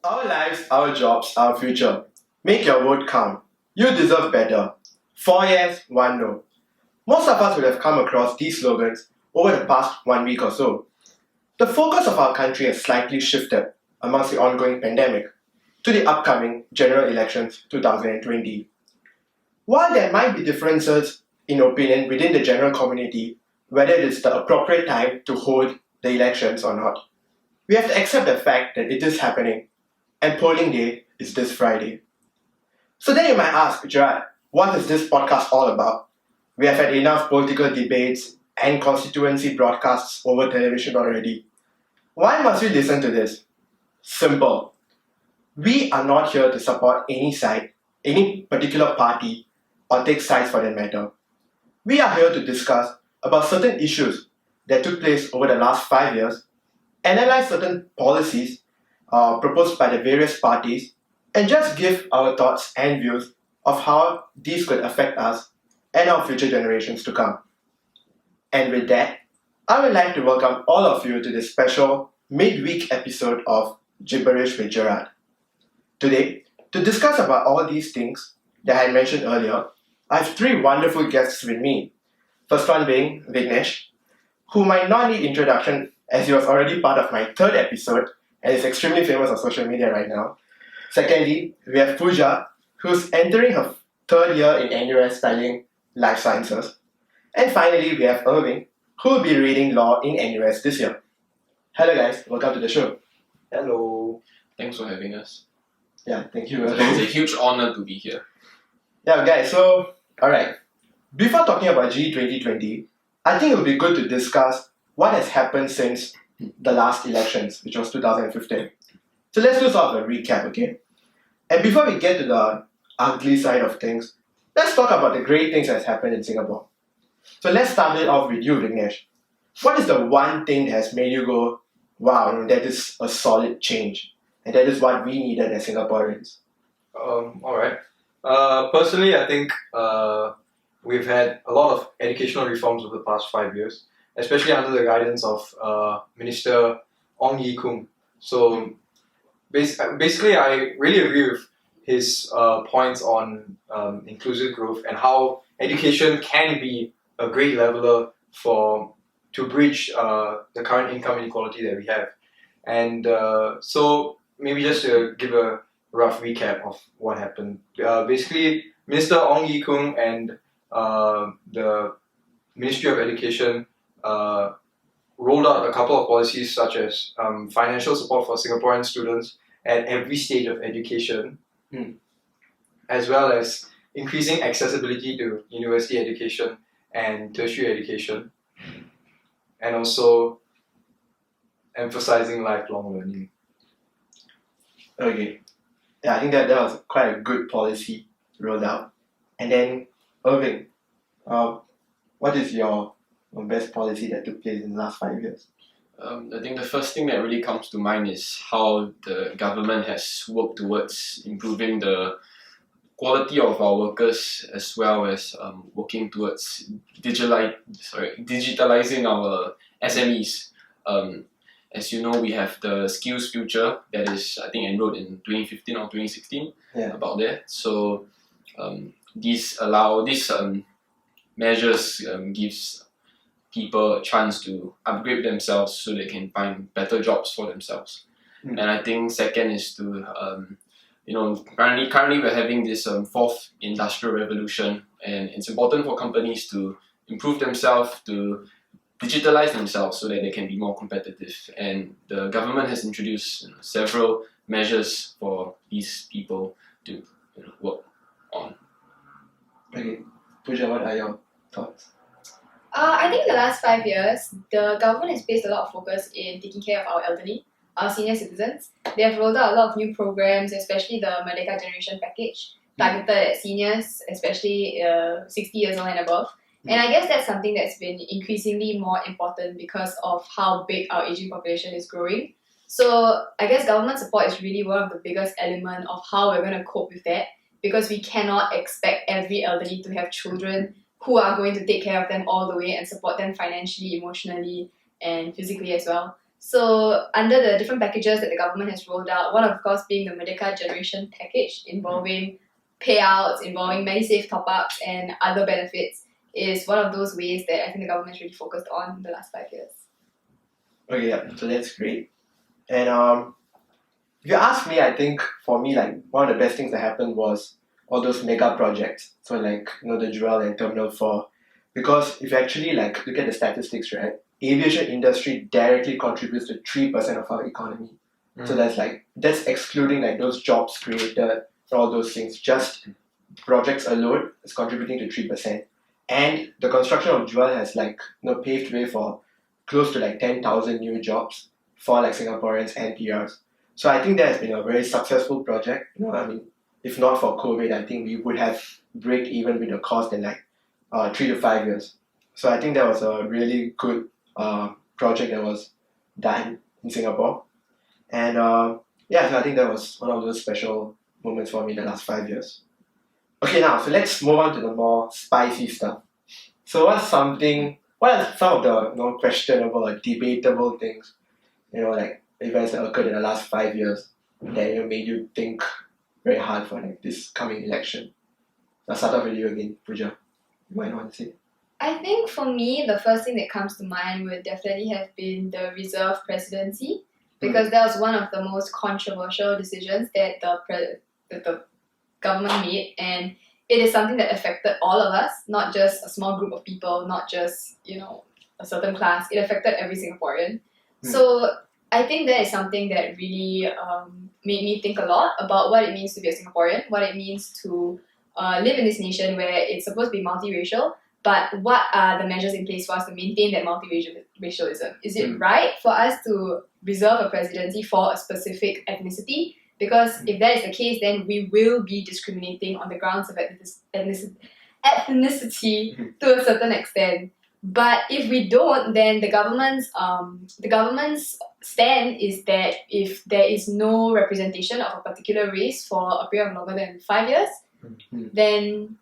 Our lives, our jobs, our future. Make your vote count. You deserve better. 4 yes, 1 no. Most of us would have come across these slogans over the past 1 week or so. The focus of our country has slightly shifted amongst the ongoing pandemic to the upcoming general elections 2020. While there might be differences in opinion within the general community whether it is the appropriate time to hold the elections or not, we have to accept the fact that it is happening and polling day is this Friday. So then you might ask, Gerard, what is this podcast all about? We have had enough political debates and constituency broadcasts over television already. Why must we listen to this? Simple. We are not here to support any side, any particular party, or take sides for that matter. We are here to discuss about certain issues that took place over the last 5 years, analyze certain policies proposed by the various parties, and just give our thoughts and views of how these could affect us and our future generations to come. And with that, I would like to welcome all of you to this special midweek episode of Gibberish with Gerard. Today, to discuss about all these things that I mentioned earlier, I have 3 wonderful guests with me. First one being Vignesh, who might not need introduction as he was already part of my 3rd episode and is extremely famous on social media right now. Secondly, we have Pooja, who's entering her 3rd year in NUS studying life sciences. And finally, we have Irving, who will be reading law in NUS this year. Hello guys, welcome to the show. Hello. Thanks for having us. Yeah, thank you. It's a huge honor to be here. Yeah guys, so alright. Before talking about GE 2020, I think it would be good to discuss what has happened since the last elections, which was 2015. So let's do sort of a recap, okay? And before we get to the ugly side of things, let's talk about the great things that's happened in Singapore. So let's start it off with you, Vignesh. What is the one thing that has made you go, wow, that is a solid change, and that is what we needed as Singaporeans? Alright. Personally, I think we've had a lot of educational reforms over the past 5 years, especially under the guidance of Minister Ong Ye Kung. So basically, I really agree with his points on inclusive growth and how education can be a great leveler to bridge the current income inequality that we have. And so maybe just to give a rough recap of what happened. Basically, Minister Ong Ye Kung and the Ministry of Education rolled out a couple of policies such as financial support for Singaporean students at every stage of education, as well as increasing accessibility to university education and tertiary education, and also emphasizing lifelong learning. Okay. Yeah, I think that was quite a good policy rolled out. And then, Irving, what is your best policy that took place in the last 5 years? I think the first thing that really comes to mind is how the government has worked towards improving the quality of our workers, as well as working towards digitalizing our SMEs. As you know, we have the Skills Future that is, I think, enrolled in 2015 or 2016, about that. So these measures gives people a chance to upgrade themselves so they can find better jobs for themselves. And I think second is to currently we're having this 4th industrial revolution, and it's important for companies to improve themselves, to digitalize themselves so that they can be more competitive. And the government has introduced several measures for these people to work on. Okay, Pooja, what are your thoughts? I think the last 5 years, the government has placed a lot of focus in taking care of our elderly, our senior citizens. They have rolled out a lot of new programs, especially the Merdeka Generation Package, targeted at seniors, especially 60 years old and above. And I guess that's something that's been increasingly more important because of how big our aging population is growing. So I guess government support is really one of the biggest elements of how we're going to cope with that, because we cannot expect every elderly to have children who are going to take care of them all the way and support them financially, emotionally, and physically as well. So under the different packages that the government has rolled out, one of course being the Merdeka Generation package involving payouts, involving MediSave top-ups and other benefits, is one of those ways that I think the government has really focused on in the last 5 years. Okay, yeah, so that's great. And if you ask me, I think for me, like one of the best things that happened was all those mega projects. So like, the Jewel and Terminal 4. Because if you actually like look at the statistics, right, aviation industry directly contributes to 3% of our economy. So that's excluding like those jobs created, all those things. Just projects alone is contributing to 3%. And the construction of Jewel has paved way for close to 10,000 new jobs for Singaporeans and PRs. So I think that has been a very successful project. If not for COVID, I think we would have break even with the cost in 3 to 5 years. So I think that was a really good project that was done in Singapore. And so I think that was one of those special moments for me in the last 5 years. Okay, now, so let's move on to the more spicy stuff. So what are some of the questionable or debatable things, events that occurred in the last 5 years that made you think very hard for this coming election? I'll start off with you again, Pooja. You might want to say. I think for me, the first thing that comes to mind would definitely have been the reserve presidency, because that was one of the most controversial decisions that the government made, and it is something that affected all of us, not just a small group of people, not just a certain class. It affected every Singaporean. So I think that is something that really made me think a lot about what it means to be a Singaporean, what it means to live in this nation where it's supposed to be multiracial, but what are the measures in place for us to maintain that multiracialism? Is it right for us to reserve a presidency for a specific ethnicity? Because if that is the case, then we will be discriminating on the grounds of ethnicity to a certain extent. But if we don't, then the government's stand is that if there is no representation of a particular race for a period of longer than 5 years, then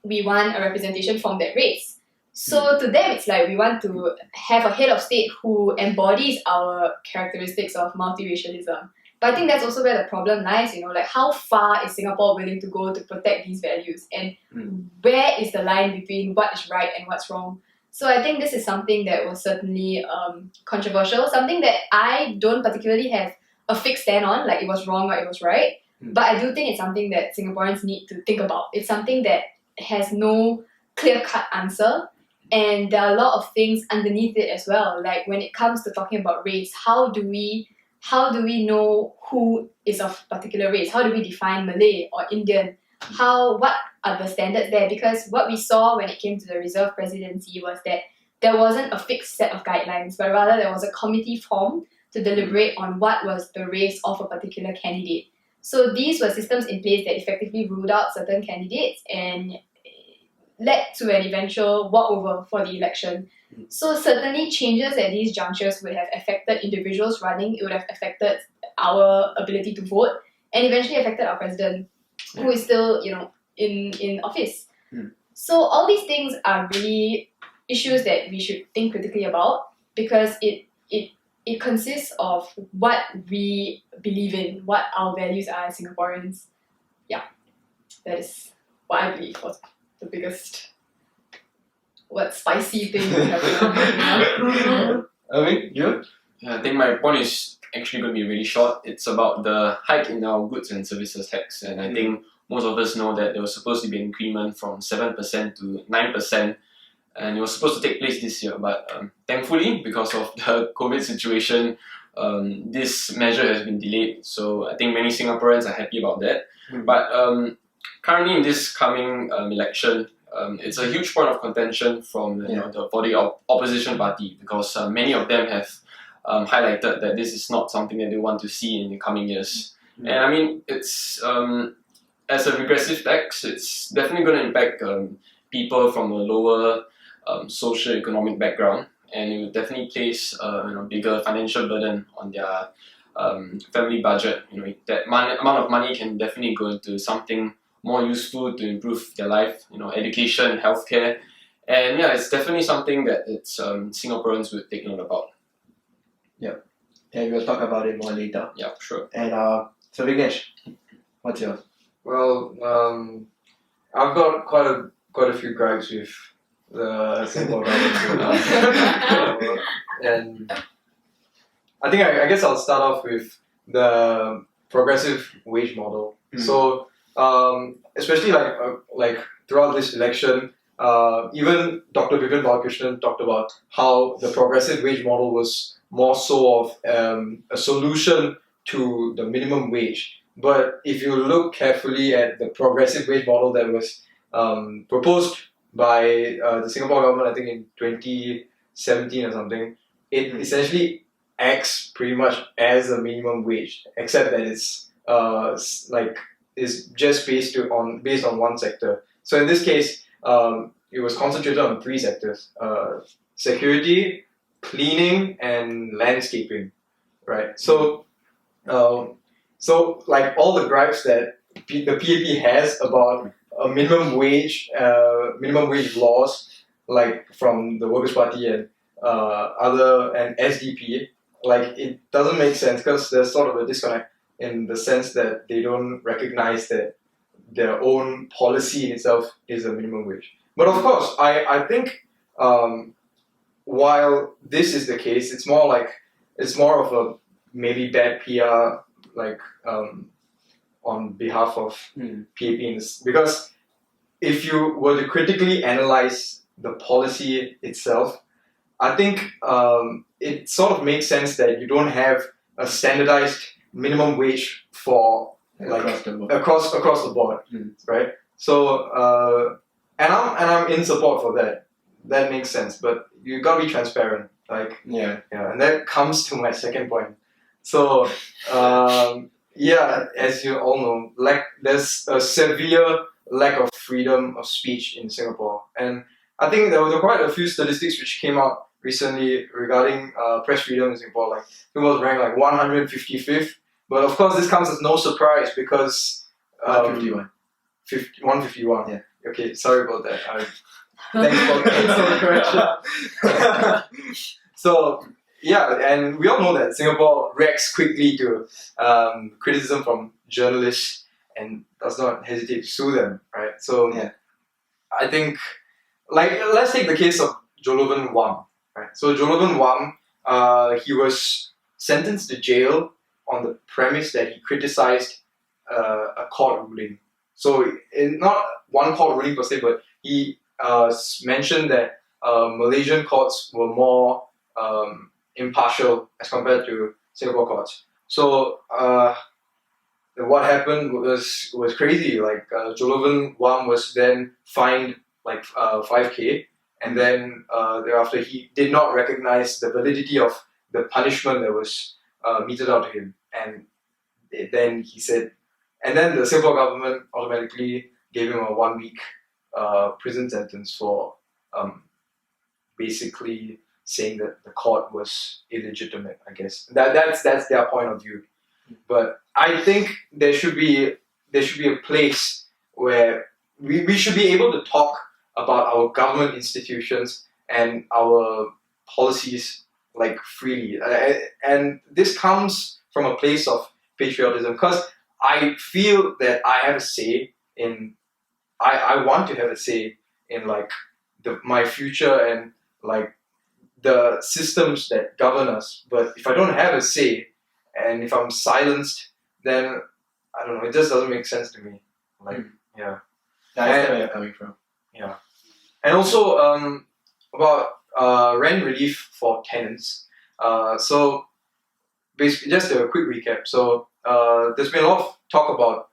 we want a representation from that race. So to them, it's we want to have a head of state who embodies our characteristics of multiracialism. But I think that's also where the problem lies, how far is Singapore willing to go to protect these values? And where is the line between what is right and what's wrong? So I think this is something that was certainly controversial, something that I don't particularly have a fixed stand on, it was wrong or it was right. But I do think it's something that Singaporeans need to think about. It's something that has no clear-cut answer, and there are a lot of things underneath it as well. When it comes to talking about race, how do we know who is of particular race? How do we define Malay or Indian? What are the standards there? Because what we saw when it came to the reserve presidency was that there wasn't a fixed set of guidelines, but rather there was a committee formed to deliberate on what was the race of a particular candidate. So these were systems in place that effectively ruled out certain candidates and led to an eventual walkover for the election. So certainly changes at these junctures would have affected individuals running, it would have affected our ability to vote, and eventually affected our president, who is still, in office. So all these things are really issues that we should think critically about, because it consists of what we believe in, what our values are as Singaporeans. Yeah, that is what I believe was the biggest spicy thing happening. You? I think my point is actually going to be really short. It's about the hike in our goods and services tax, and I think most of us know that there was supposed to be an increment from 7% to 9%, and it was supposed to take place this year. But thankfully, because of the COVID situation, this measure has been delayed. So I think many Singaporeans are happy about that. But currently in this coming election, it's a huge point of contention from for the opposition party, because many of them have highlighted that this is not something that they want to see in the coming years. And I mean, it's as a regressive tax, it's definitely going to impact people from a lower socio-economic background, and it will definitely place bigger financial burden on their family budget. That amount of money can definitely go into something more useful to improve their life, education, healthcare, and it's definitely something that Singaporeans would take note about. Yeah. and we'll talk about it more later. Yeah, sure. And so Vignesh, what's yours? Well, I've got quite a few gripes with the Singapore government, and I think I guess I'll start off with the progressive wage model. So especially like throughout this election, even Dr. Vivian Balakrishnan talked about how the progressive wage model was more so of a solution to the minimum wage. But if you look carefully at the progressive wage model that was proposed by the Singapore government, I think in 2017 or something, it essentially acts pretty much as a minimum wage, except that it's is just based on one sector. So in this case, it was concentrated on 3 sectors: security, cleaning, and landscaping. Right. So like all the gripes that the PAP has about minimum wage laws, like from the Workers' Party and SDP, like it doesn't make sense because there's sort of a disconnect in the sense that they don't recognize that their own policy in itself is a minimum wage. But of course, I think while this is the case, it's more of a maybe bad PR on behalf of PAP in this, because if you were to critically analyze the policy itself, I think it sort of makes sense that you don't have a standardized minimum wage for Across the board. across the board, right? So and I'm in support for that. That makes sense, but you gotta be transparent. Yeah. And that comes to my second point. So as you all know, there's a severe lack of freedom of speech in Singapore, and I think there were quite a few statistics which came out recently regarding press freedom in Singapore. Like it was ranked like 155th, but of course this comes as no surprise because 151. 151. Yeah. Okay, sorry about that. Thanks for the correction. So and we all know that Singapore reacts quickly to criticism from journalists and does not hesitate to sue them, right? So I think, let's take the case of Jolovan Wam, right? So Jolovan Wam, he was sentenced to jail on the premise that he criticized a court ruling. So not one court ruling per se, but he mentioned that Malaysian courts were more impartial as compared to Singapore courts. So what happened was crazy. Like Jolovan Wam was then fined like 5K, and then thereafter he did not recognize the validity of the punishment that was meted out to him, and then he said, and then the Singapore government automatically gave him a 1-week prison sentence for basically saying that the court was illegitimate. I guess that's their point of view. But I think there should be a place where we should be able to talk about our government institutions and our policies like freely, and this comes from a place of patriotism, because I feel that I have a say in. I want to have a say in my future and like the systems that govern us. But if I don't have a say, and if I'm silenced, then I don't know. It just doesn't make sense to me. I understand where you're coming from. Yeah, and also about rent relief for tenants. So basically, just a quick recap. So there's been a lot of talk about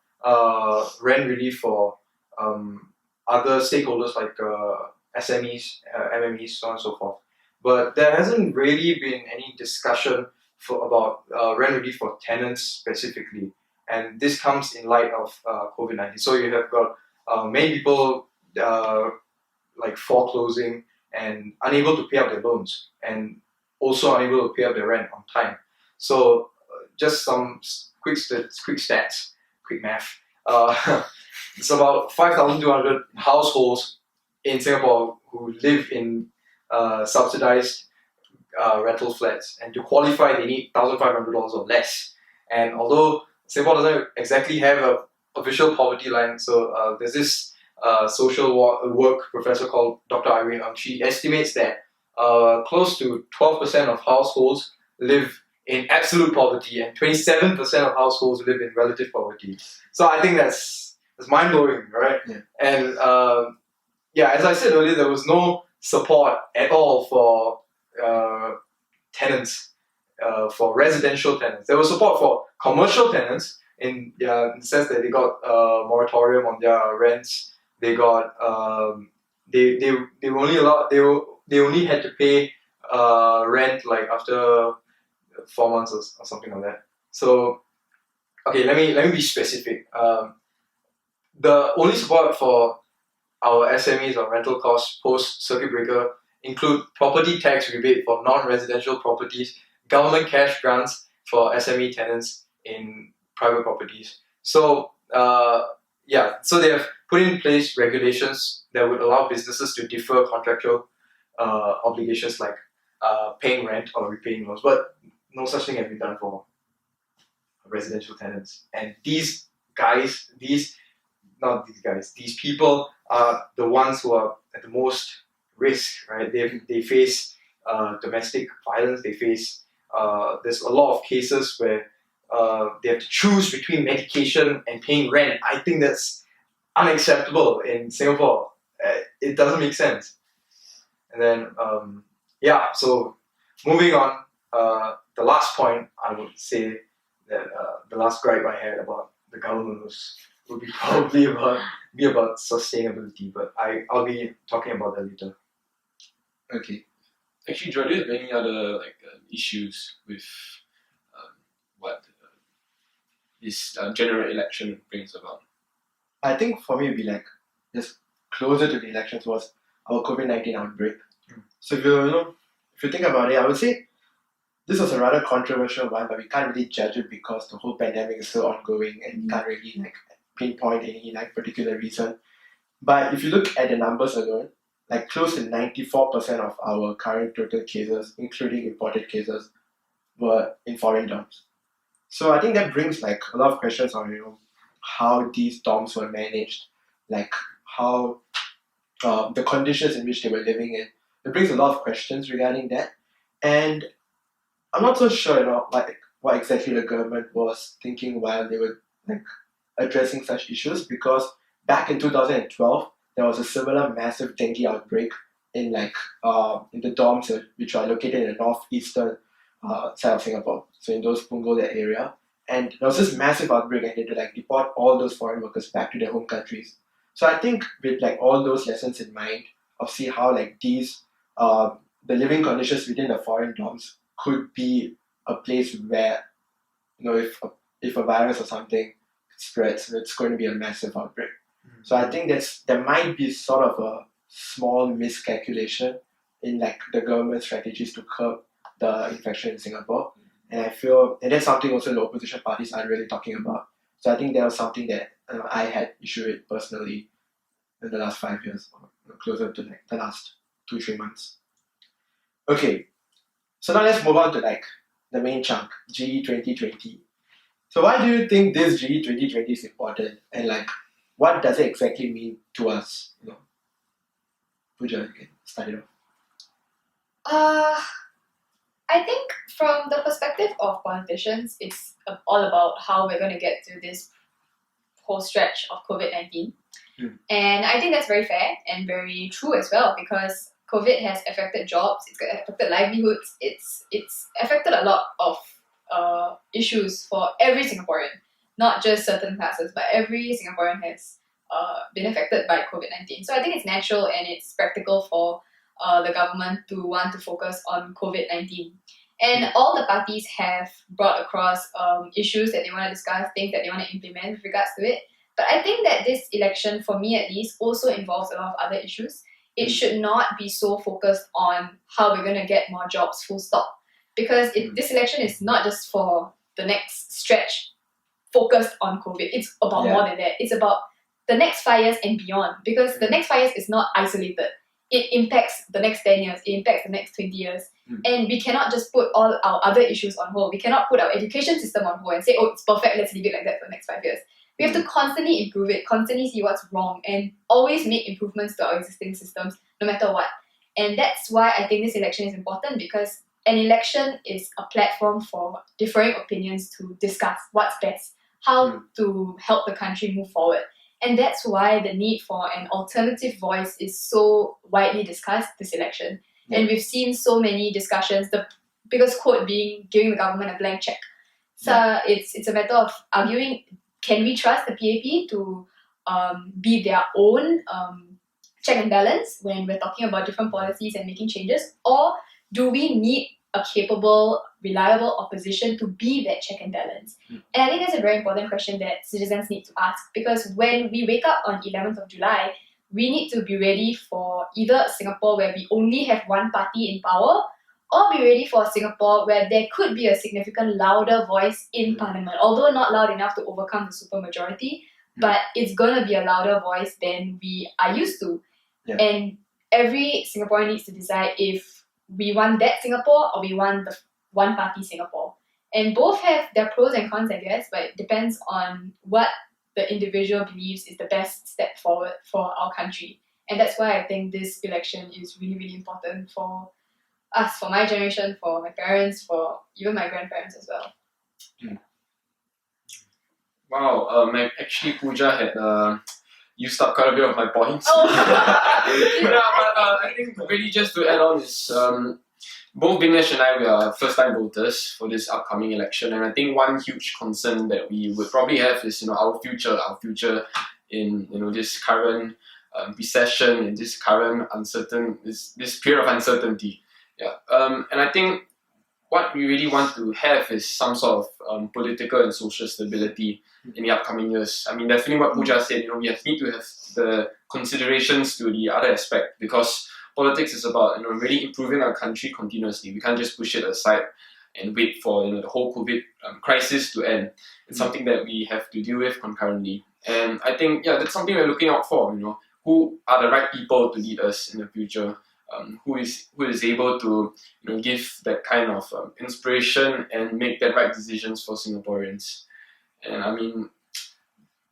rent relief for other stakeholders like SMEs, MMEs, so on and so forth. But there hasn't really been any discussion about rent relief for tenants specifically. And this comes in light of COVID-19. So you have got many people foreclosing and unable to pay up their loans, and also unable to pay up their rent on time. So just some quick stats, quick math. It's about 5,200 households in Singapore who live in subsidized rental flats, and to qualify they need $1,500 or less. And although Singapore doesn't exactly have a official poverty line, so there's this social work professor called Dr. Irene Ng. She estimates that close to 12% of households live in absolute poverty and 27% of households live in relative poverty. So I think that's mind blowing, right? Yeah. And as I said earlier, there was no support at all for tenants, for residential tenants. There was support for commercial tenants in the sense that they got a moratorium on their rents. They got they were only allowed they only had to pay rent like after 4 months or something like that. So okay, let me be specific. The only support for our SMEs on rental costs post circuit breaker include property tax rebate for non-residential properties, government cash grants for SME tenants in private properties. So so they have put in place regulations that would allow businesses to defer contractual obligations like paying rent or repaying loans, but no such thing has been done for residential tenants. And these people are the ones who are at the most risk, right? They face domestic violence. They face there's a lot of cases where they have to choose between medication and paying rent. I think that's unacceptable in Singapore. It doesn't make sense. And then so moving on, the last point I would say that the last gripe I had about the government would be probably about sustainability, but I'll be talking about that later. Okay. Actually, Gerard, do you have any other issues with what this general election brings about? I think for me, it'd be just closer to the elections was our COVID-19 outbreak. So if you think about it, I would say this was a rather controversial one, but we can't really judge it because the whole pandemic is still ongoing and we can't really pinpoint any particular reason. But if you look at the numbers alone, close to 94% of our current total cases, including imported cases, were in foreign dorms. So I think that brings a lot of questions on how these dorms were managed, how the conditions in which they were living in. It brings a lot of questions regarding that, and I'm not so sure what exactly the government was thinking while they were addressing such issues, because back in 2012 there was a similar massive dengue outbreak in the dorms which are located in the northeastern side of Singapore, so in those Punggol that area, and there was this massive outbreak and they had to deport all those foreign workers back to their home countries. So I think with all those lessons in mind of see how these the living conditions within the foreign dorms could be a place where if a virus or something spreads, it's going to be a massive outbreak. Mm-hmm. So I think there might be sort of a small miscalculation in the government strategies to curb the infection in Singapore. And I feel, and that's something also the opposition parties aren't really talking about. So I think that was something that I had issue with personally in the last 5 years, or closer to the last 2-3 months. Okay, so now let's move on to the main chunk, GE 2020. So why do you think this GE 2020 is important, and what does it exactly mean to us? Pooja, you can start it off. I think from the perspective of politicians, it's all about how we're going to get through this whole stretch of COVID-19. And I think that's very fair and very true as well, because COVID has affected jobs, it's affected livelihoods, it's affected a lot of issues for every Singaporean, not just certain classes, but every Singaporean has been affected by COVID-19. So I think it's natural and it's practical for the government to want to focus on COVID-19. And all the parties have brought across issues that they want to discuss, things that they want to implement with regards to it. But I think that this election, for me at least, also involves a lot of other issues. It should not be so focused on how we're going to get more jobs, full stop. Because this election is not just for the next stretch focused on COVID. It's about more than that. It's about the next 5 years and beyond. Because the next 5 years is not isolated. it impacts the next 10 years, it impacts the next 20 years. And we cannot just put all our other issues on hold. We cannot put our education system on hold and say, oh, it's perfect, let's leave it like that for the next 5 years. We have to constantly improve it, constantly see what's wrong, and always make improvements to our existing systems, no matter what. And that's why I think this election is important, because an election is a platform for differing opinions to discuss what's best, how to help the country move forward. And that's why the need for an alternative voice is so widely discussed this election. And we've seen so many discussions, the biggest quote being giving the government a blank check. So it's a matter of arguing, can we trust the PAP to be their own check and balance when we're talking about different policies and making changes? Or do we need a capable, reliable opposition to be that check and balance? And I think that's a very important question that citizens need to ask, because when we wake up on 11th of July, we need to be ready for either a Singapore where we only have one party in power, or be ready for a Singapore where there could be a significant louder voice in Parliament, although not loud enough to overcome the supermajority, but it's going to be a louder voice than we are used to. And every Singaporean needs to decide if we want that Singapore or we want the one-party Singapore. And both have their pros and cons, I guess, but it depends on what the individual believes is the best step forward for our country. And that's why I think this election is really, really important for us, for my generation, for my parents, for even my grandparents as well. Wow, actually Pooja had used up quite a bit of my points. I think really just to add on is both Vignesh and I, we are first-time voters for this upcoming election, and I think one huge concern that we would probably have is our future in this current recession, in this current this period of uncertainty. And I think what we really want to have is some sort of political and social stability in the upcoming years. I mean, definitely what Pooja said, we need to have the considerations to the other aspect, because politics is about really improving our country continuously. We can't just push it aside and wait for the whole COVID crisis to end. It's something that we have to deal with concurrently. And I think that's something we're looking out for. Who are the right people to lead us in the future? Who is able to give that kind of inspiration and make the right decisions for Singaporeans. And I mean,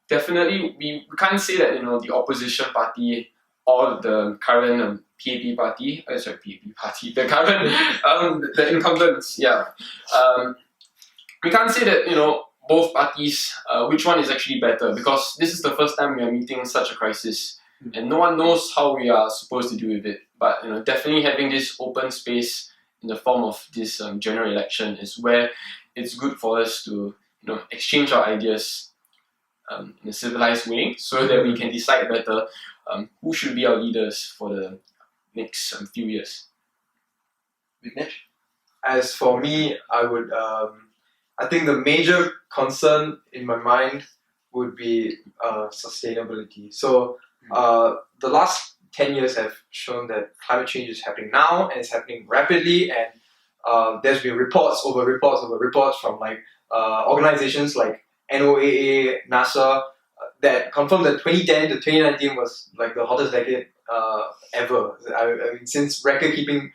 definitely we can't say that the opposition party or the current PAP party, the current the incumbents, we can't say that both parties which one is actually better, because this is the first time we are meeting such a crisis. And no one knows how we are supposed to deal with it. But definitely having this open space in the form of this general election is where it's good for us to exchange our ideas in a civilized way, so that we can decide better who should be our leaders for the next few years. Vignesh? As for me, I think the major concern in my mind would be sustainability. So the last 10 years have shown that climate change is happening now, and it's happening rapidly, and there's been reports from organizations like NOAA, NASA, that confirm that 2010 to 2019 was like the hottest decade ever. I mean, since record keeping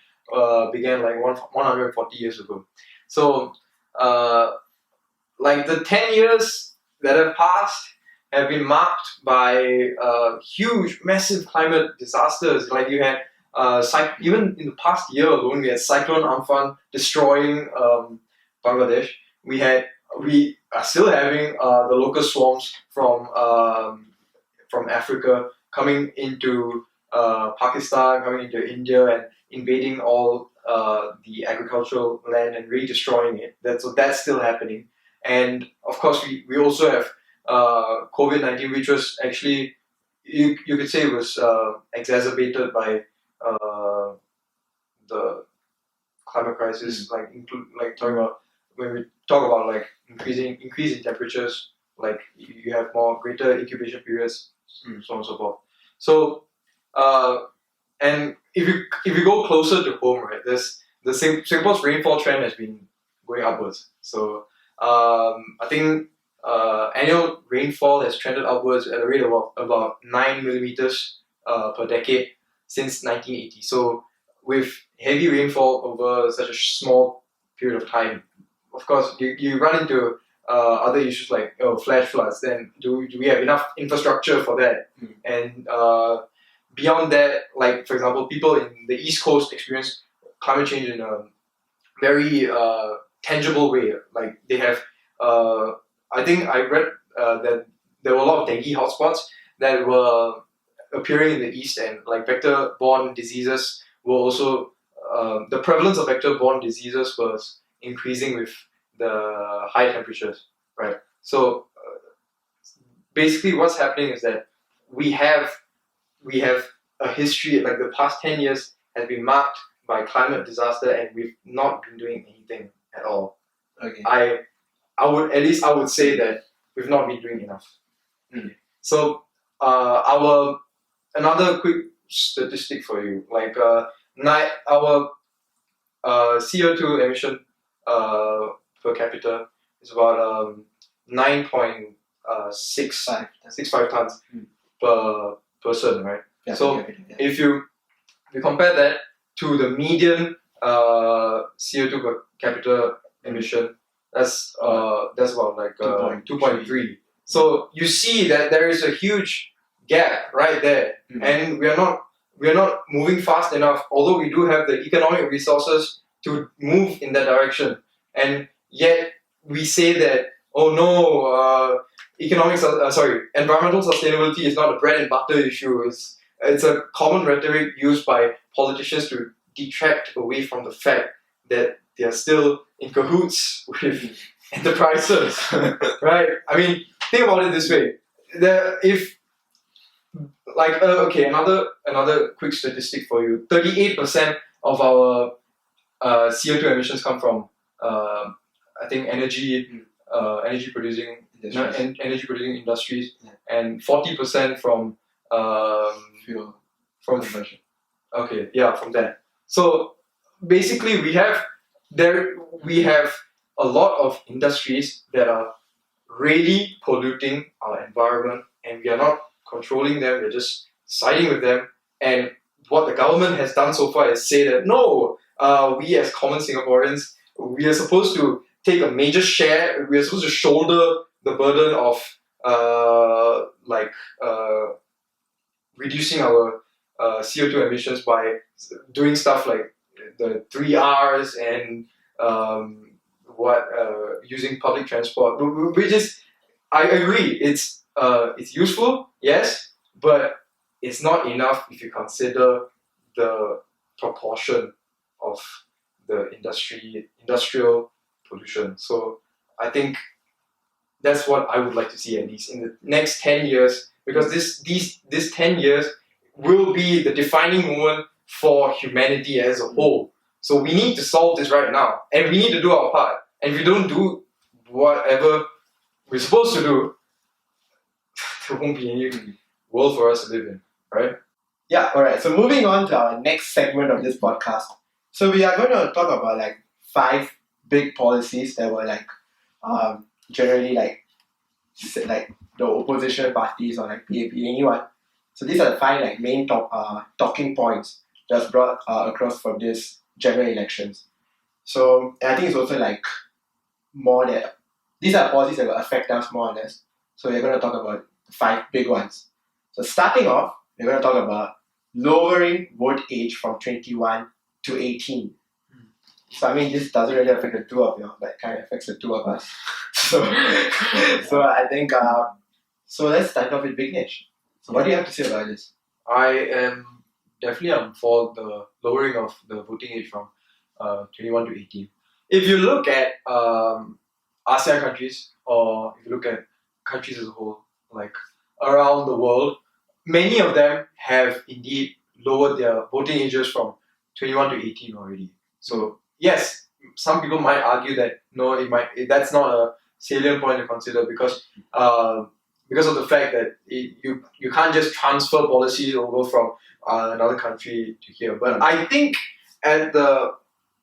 began 140 years ago. So the 10 years that have passed have been marked by huge, massive climate disasters. Like you had, even in the past year alone, we had Cyclone Amphan destroying Bangladesh. We are still having the locust swarms from Africa coming into Pakistan, coming into India, and invading all the agricultural land and really destroying it. That's still happening. And of course, we also have COVID-19, which was actually, you could say, it was exacerbated by the climate crisis. When we talk about increasing temperatures, you have greater incubation periods, so on and so forth. So and if you go closer to home, right, Singapore's rainfall trend has been going upwards. So I think annual rainfall has trended upwards at a rate of about 9 millimeters per decade. since 1980. So with heavy rainfall over such a small period of time, of course you run into other issues like flash floods. Then do we have enough infrastructure for that? And beyond that, like for example, people in the East Coast experience climate change in a very tangible way. Like they have, I think I read that there were a lot of dengue hotspots that were appearing in the east, and like vector-borne diseases were also the prevalence of vector-borne diseases was increasing with the high temperatures, right? So basically, what's happening is that we have a history, like the past 10 years has been marked by climate disaster, and we've not been doing anything at all. Okay. I would say that we've not been doing enough. So another quick statistic for you, like our CO2 emission per capita is about 9.65 tons per person, right? Yeah, So if you compare that to the median CO2 per capita emission, that's about like 2.3. So you see that there is a huge gap right there, and we are not moving fast enough. Although we do have the economic resources to move in that direction, and yet we say that environmental sustainability is not a bread and butter issue. It's a common rhetoric used by politicians to detract away from the fact that they are still in cahoots with enterprises, right? I mean, think about it this way: another quick statistic for you: 38% of our CO2 emissions come from I think energy producing industries, and 40% from fuel from conversion. Okay, yeah, from that. So basically, we have a lot of industries that are really polluting our environment, and we are not controlling them. We're just siding with them. And what the government has done so far is say that no, we as common Singaporeans, we are supposed to take a major share. We are supposed to shoulder the burden of reducing our CO2 emissions by doing stuff like the 3 Rs and using public transport. I agree, it's useful, yes, but it's not enough if you consider the proportion of the industrial pollution. So I think that's what I would like to see, at least in the next 10 years, because this 10 years will be the defining moment for humanity as a whole. So we need to solve this right now, and we need to do our part. And if we don't do whatever we're supposed to do, there won't be any world for us to live in, right? Yeah, alright. So moving on to our next segment of this podcast. So we are going to talk about like 5 big policies that were like generally like the opposition parties or like PAP, anyone. So these are the 5 like main talking points just brought across for this general elections. So and I think it's also like more that these are policies that will affect us more or less. So we're going to talk about 5 big ones. So starting off, we're going to talk about lowering vote age from 21 to 18. So I mean, this doesn't really affect the two of you, but it kind of affects the two of us. So I think, so let's start off with Vignesh. So what do you have to say about this? I am definitely for the lowering of the voting age from 21 to 18. If you look at ASEAN countries, or if you look at countries as a whole, like around the world, many of them have indeed lowered their voting ages from 21 to 18 already. So yes, some people might argue that no, that's not a salient point to consider because of the fact that you can't just transfer policies over from another country to here. But I think at the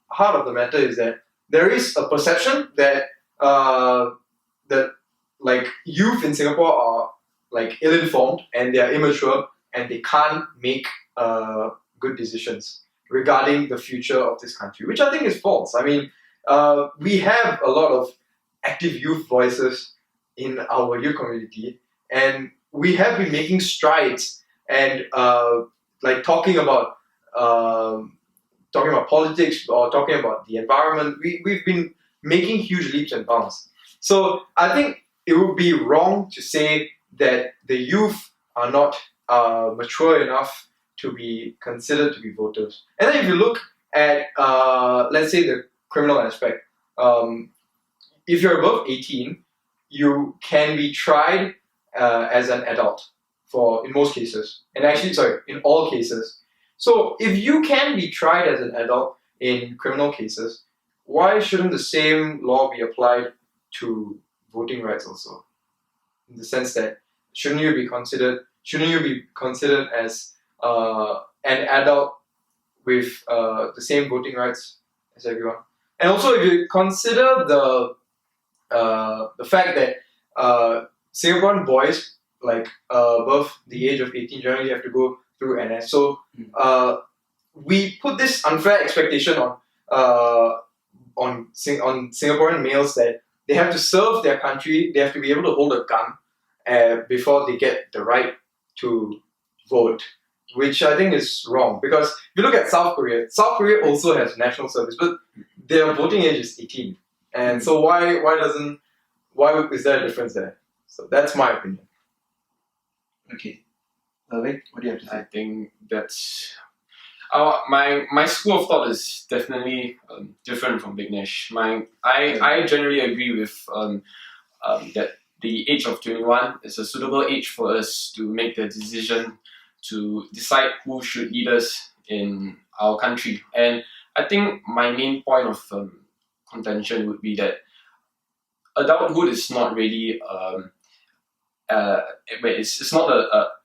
heart of the matter is that there is a perception that that like youth in Singapore are like ill-informed and they are immature and they can't make good decisions regarding the future of this country, which I think is false. I mean, we have a lot of active youth voices in our youth community, and we have been making strides and like talking about politics or talking about the environment. We've been making huge leaps and bounds. So I think it would be wrong to say that the youth are not mature enough to be considered to be voters. And then if you look at, let's say, the criminal aspect, if you're above 18, you can be tried as an adult in most cases. And actually, sorry, in all cases. So if you can be tried as an adult in criminal cases, why shouldn't the same law be applied to voting rights also? In the sense that shouldn't you be considered as an adult with the same voting rights as everyone? And also, if you consider the fact that Singaporean boys like above the age of 18 generally have to go through NS, so we put this unfair expectation on Singaporean males that they have to serve their country, they have to be able to hold a gun before they get the right to vote, which I think is wrong. Because if you look at South Korea also has national service, but their voting age is 18. And so why is there a difference there? So that's my opinion. Okay. Lavik, what do you have to say? I think that's my school of thought is definitely different from Vignesh. I generally agree with that the age of 21 is a suitable age for us to make the decision to decide who should lead us in our country. And I think my main point of contention would be that adulthood is not really it's not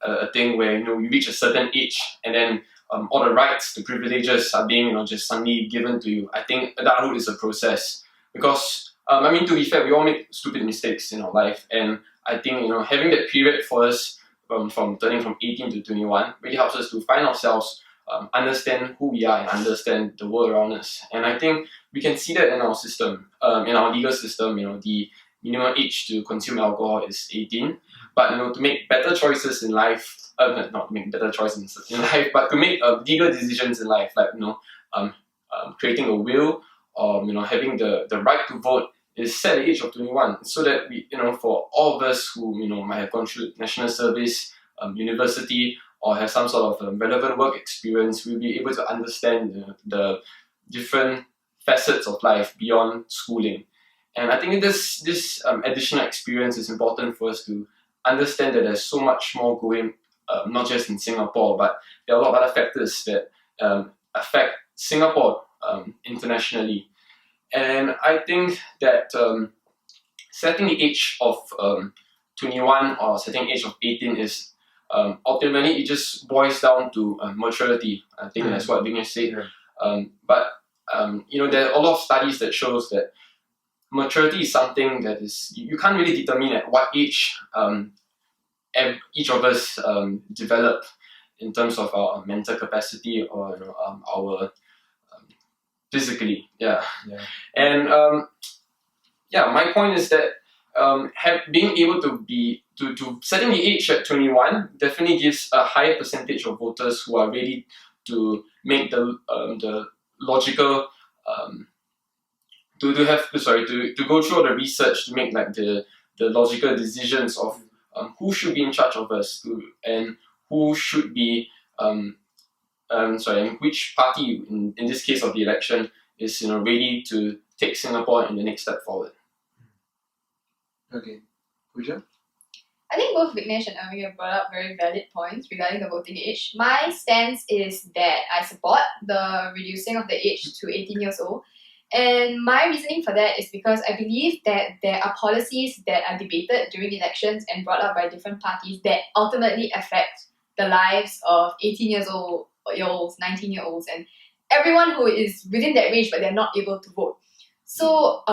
a thing where you reach a certain age and then all the rights, the privileges are being just suddenly given to you. I think adulthood is a process because to be fair, we all make stupid mistakes in our life, and I think having that period for us from turning from 18 to 21 really helps us to find ourselves, understand who we are, and understand the world around us. And I think we can see that in our system, in our legal system. The minimum age to consume alcohol is 18, but to make better choices in life, not to make better choices in life, but to make legal decisions in life, like creating a will or having the right to vote, is set at the age of 21, so that we, for all of us who might have gone through national service, university, or have some sort of relevant work experience, we'll be able to understand the different facets of life beyond schooling. And I think this additional experience is important for us to understand that there's so much more going, not just in Singapore, but there are a lot of other factors that affect Singapore internationally. And I think that setting the age of 21 or setting the age of 18 is ultimately, it just boils down to maturity. I think that's what Vignesh said. Yeah. But there are a lot of studies that shows that maturity is something that is you can't really determine at what age each of us develop in terms of our mental capacity or our physically. And my point is that being able to setting the age at 21 definitely gives a higher percentage of voters who are ready to make the logical to go through all the research to make like the logical decisions of who should be in charge of us and who should be and which party in this case of the election is ready to take Singapore in the next step forward. Okay. Pooja? I think both Vignesh and Irving have brought up very valid points regarding the voting age. My stance is that I support the reducing of the age to 18 years old. And my reasoning for that is because I believe that there are policies that are debated during elections and brought up by different parties that ultimately affect the lives of 18-year-olds, 19-year-olds, and everyone who is within that range but they're not able to vote. So,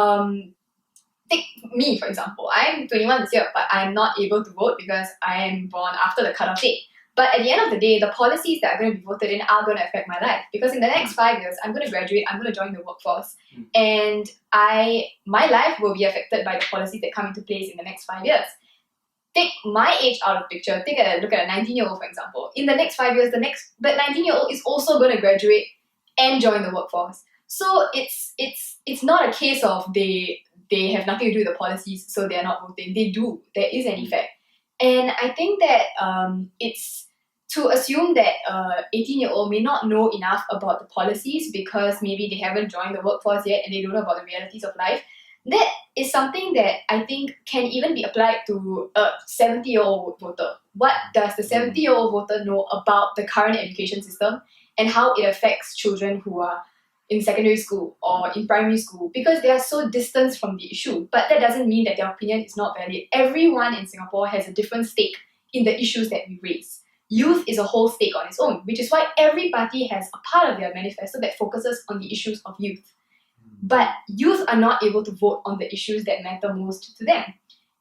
take me for example. I'm 21 this year, but I'm not able to vote because I am born after the cutoff date. But at the end of the day, the policies that are going to be voted in are going to affect my life. Because in the next 5 years, I'm going to graduate, I'm going to join the workforce. And my life will be affected by the policies that come into place in the next 5 years. Take my age out of the picture. Take a look at a 19-year-old, for example. In the next 5 years, that 19-year-old is also going to graduate and join the workforce. So it's not a case of they have nothing to do with the policies, so they're not voting. They do. There is an effect. And I think that it's to assume that 18-year-old may not know enough about the policies because maybe they haven't joined the workforce yet and they don't know about the realities of life. That is something that I think can even be applied to a 70-year-old voter. What does the 70-year-old voter know about the current education system and how it affects children who are in secondary school or in primary school? Because they are so distanced from the issue. But that doesn't mean that their opinion is not valid. Everyone in Singapore has a different stake in the issues that we raise. Youth is a whole stake on its own, which is why every party has a part of their manifesto that focuses on the issues of youth. But youth are not able to vote on the issues that matter most to them.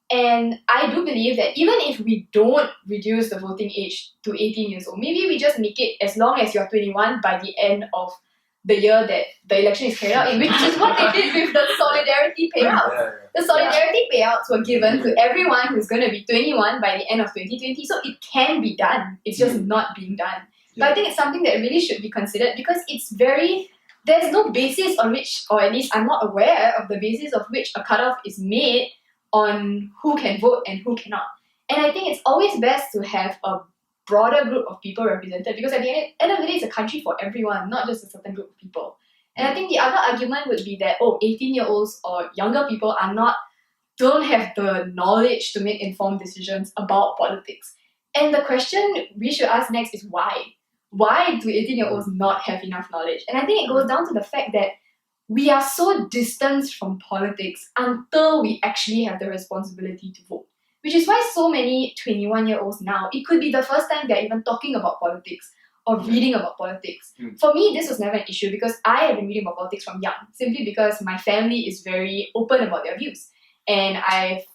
And I do believe that even if we don't reduce the voting age to 18 years old, maybe we just make it as long as you're 21 by the end of the year that the election is carried out in, which is what they did with the solidarity payouts. The solidarity payouts were given to everyone who's going to be 21 by the end of 2020. So it can be done. It's just not being done. But I think it's something that really should be considered because there's no basis on which, or at least I'm not aware of the basis of which a cutoff is made on who can vote and who cannot. And I think it's always best to have a broader group of people represented because at the end of the day, it's a country for everyone, not just a certain group of people. And I think the other argument would be that, 18-year-olds or younger people don't have the knowledge to make informed decisions about politics. And the question we should ask next is why? Why do 18-year-olds not have enough knowledge? And I think it goes down to the fact that we are so distanced from politics until we actually have the responsibility to vote. Which is why so many 21-year-olds now, it could be the first time they're even talking about politics or reading about politics. For me, this was never an issue because I have been reading about politics from young, simply because my family is very open about their views. And I've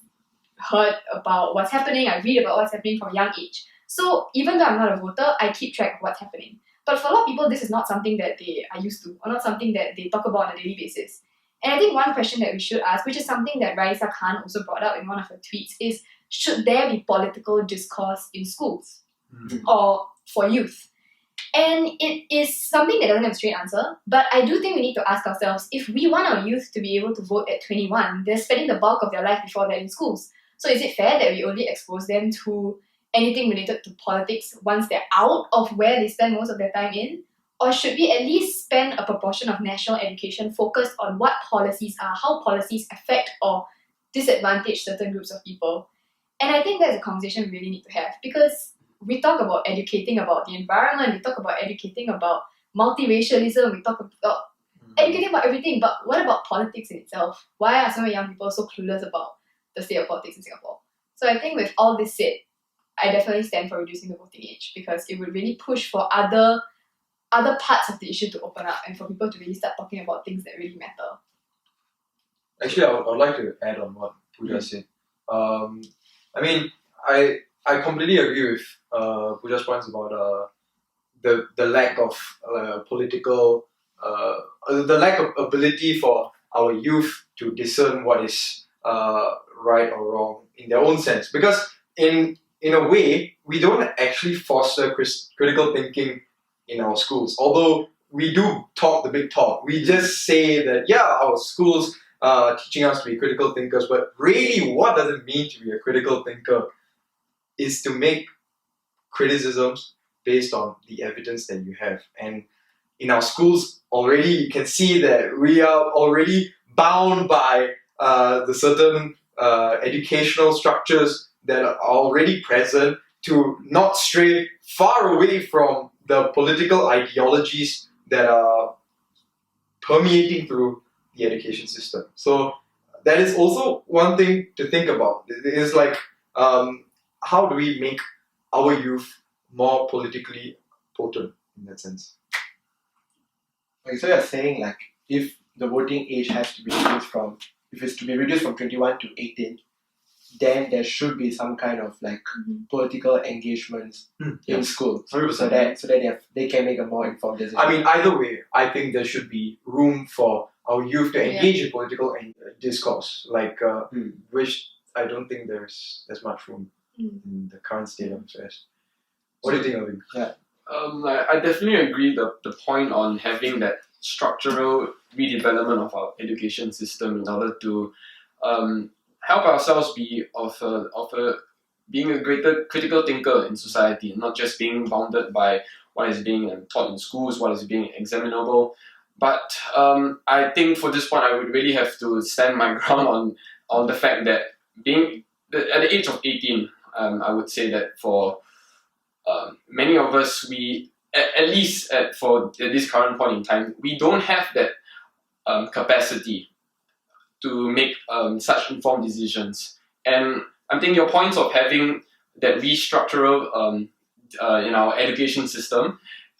heard about what's happening, I read about what's happening from a young age. So even though I'm not a voter, I keep track of what's happening. But for a lot of people, this is not something that they are used to, or not something that they talk about on a daily basis. And I think one question that we should ask, which is something that Raisa Khan also brought up in one of her tweets, is should there be political discourse in schools or for youth? And it is something that doesn't have a straight answer, but I do think we need to ask ourselves, if we want our youth to be able to vote at 21, they're spending the bulk of their life before they're in schools. So is it fair that we only expose them to anything related to politics once they're out of where they spend most of their time in? Or should we at least spend a proportion of national education focused on what policies are, how policies affect or disadvantage certain groups of people? And I think that's a conversation we really need to have because we talk about educating about the environment, we talk about educating about multiracialism, we talk about educating about everything, but what about politics in itself? Why are so many young people so clueless about the state of politics in Singapore? So I think with all this said, I definitely stand for reducing the voting age because it would really push for other parts of the issue to open up and for people to really start talking about things that really matter. Actually, I would like to add on what Pooja said. I completely agree with Pooja's points about the lack of political, the lack of ability for our youth to discern what is right or wrong in their own sense. Because in a way, we don't actually foster critical thinking in our schools. Although we do talk the big talk, we just say that our schools teaching us to be critical thinkers, but really what does it mean to be a critical thinker is to make criticisms based on the evidence that you have. And in our schools already, you can see that we are already bound by the certain educational structures that are already present to not stray far away from the political ideologies that are permeating through the education system. So that is also one thing to think about. It is like, how do we make our youth more politically potent in that sense? Okay, so you're saying if the voting age has to be reduced from, if it's to be reduced from 21 to 18, then there should be some kind of like political engagements in school, 100%. so that they can make a more informed decision. I mean, either way, I think there should be room for our youth to engage in political discourse, which I don't think there's much room in the current state of affairs. What do you think, Irving? I definitely agree the point on having that structural redevelopment of our education system in order to help ourselves be being a greater critical thinker in society, not just being bounded by what is being taught in schools, what is being examinable. But I think for this point, I would really have to stand my ground on the fact that at the age of 18, I would say that for many of us, we at least at this current point in time, we don't have that capacity to make such informed decisions. And I'm thinking your points of having that restructural in our education system,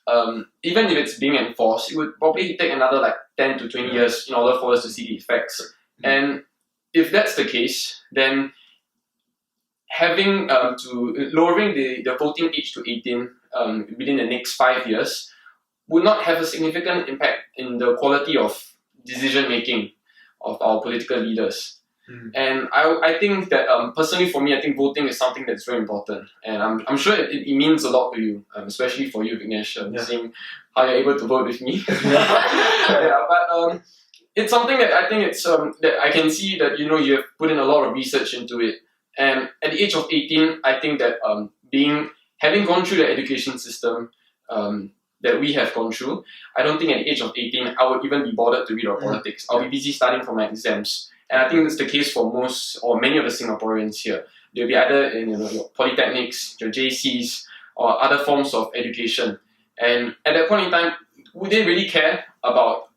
even if it's being enforced, it would probably take another 10 to 20 years in order for us to see the effects. And if that's the case, then having lowering the voting age to 18 within the next 5 years would not have a significant impact in the quality of decision making of our political leaders. And I think that personally for me, I think voting is something that's very important, and I'm sure it means a lot to you, especially for you, Vignesh, seeing how you're able to vote with me. But it's something that I think it's that I can see that you have put in a lot of research into it. And at the age of 18, I think that having gone through the education system that we have gone through, I don't think at the age of 18 I would even be bothered to read about politics. I'll be busy studying for my exams. And I think that's the case for most or many of the Singaporeans here. They'll be either in your polytechnics, your JCs, or other forms of education. And at that point in time, would they really care about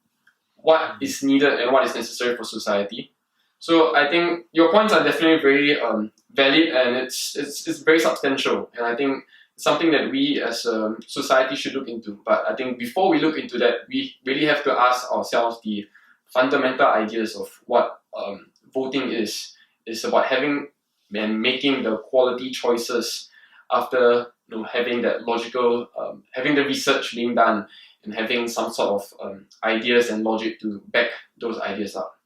what is needed and what is necessary for society? So I think your points are definitely very valid, and it's very substantial. And I think it's something that we as a society should look into. But I think before we look into that, we really have to ask ourselves the fundamental ideas of what voting is. It's about having and making the quality choices after having that logical, having the research being done, and having some sort of ideas and logic to back those ideas up.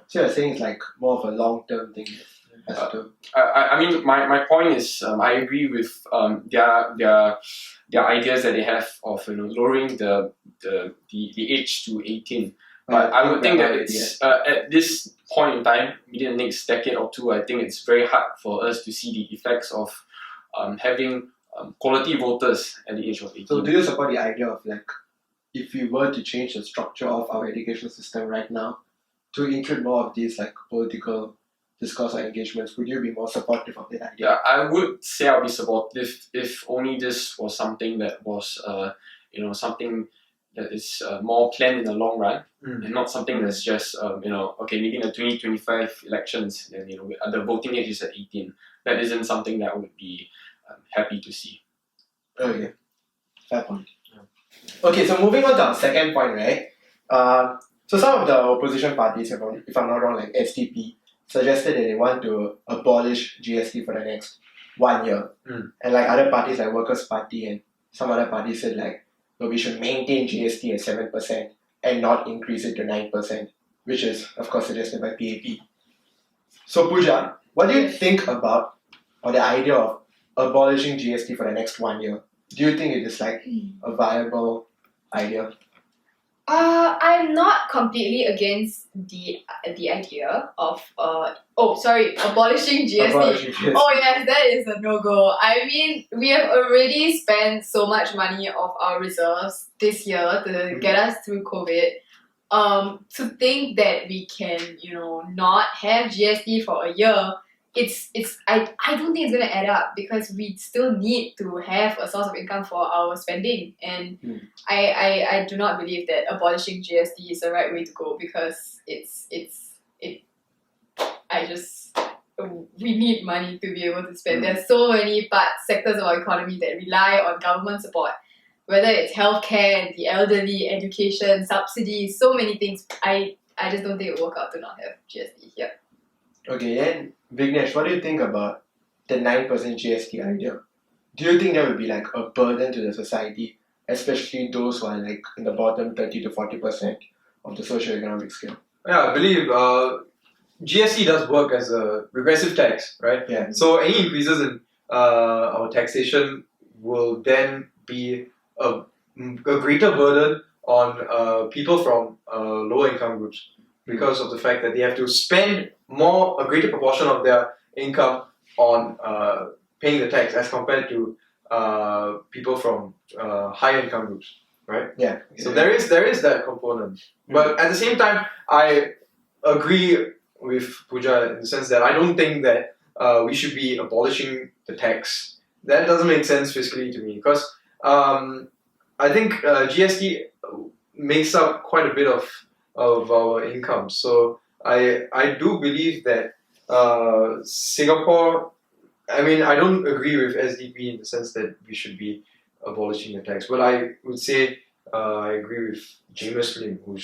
So you're saying it's like more of a long-term thing. I mean, my point is, I agree with their ideas that they have of lowering the age to 18. But I would think that it's at this point in time, within the next decade or two, I think it's very hard for us to see the effects of having quality voters at the age of 18. So do you support the idea of if we were to change the structure of our education system right now to include more of these political discourse or engagements, would you be more supportive of that idea? Yeah, I would say I'll be supportive if only this was something that was something that is more planned in the long run, and not something that's just okay, maybe in the 2025 elections, then the voting age is at 18. That isn't something that I would be happy to see. Okay, fair point. Okay, so moving on to our second point, right? So some of the opposition parties, if I'm not wrong, like SDP, suggested that they want to abolish GST for the next 1 year. And other parties like Workers' Party and some other parties said we should maintain GST at 7% and not increase it to 9%, which is of course suggested by PAP. So Pooja, what do you think about the idea of abolishing GST for the next 1 year? Do you think it is a viable idea? I'm not completely against the idea of abolishing GST. Oh yes, that is a no-go. I mean, we have already spent so much money of our reserves this year to get us through COVID. To think that we can, not have GST for a year, I don't think it's gonna add up, because we still need to have a source of income for our spending, and I do not believe that abolishing GST is the right way to go, because we need money to be able to spend. There's so many sectors of our economy that rely on government support, whether it's healthcare, the elderly, education, subsidies, so many things. I just don't think it will work out to not have GST here. Okay, and Vignesh, what do you think about the 9% GST idea? Do you think that would be like a burden to the society, especially those who are like in the bottom 30 to 40% of the socioeconomic scale? Yeah, I believe GST does work as a regressive tax, right? Yeah. So any increases in our taxation will then be a greater burden on people from lower income groups because of the fact that they have to spend a greater proportion of their income on paying the tax as compared to people from higher income groups, right? Yeah. So there is that component, but at the same time, I agree with Pooja in the sense that I don't think that we should be abolishing the tax. That doesn't make sense fiscally to me because I think GST makes up quite a bit of our income. So I do believe that Singapore. I mean, I don't agree with SDP in the sense that we should be abolishing the tax, but I would say I agree with James Lim, who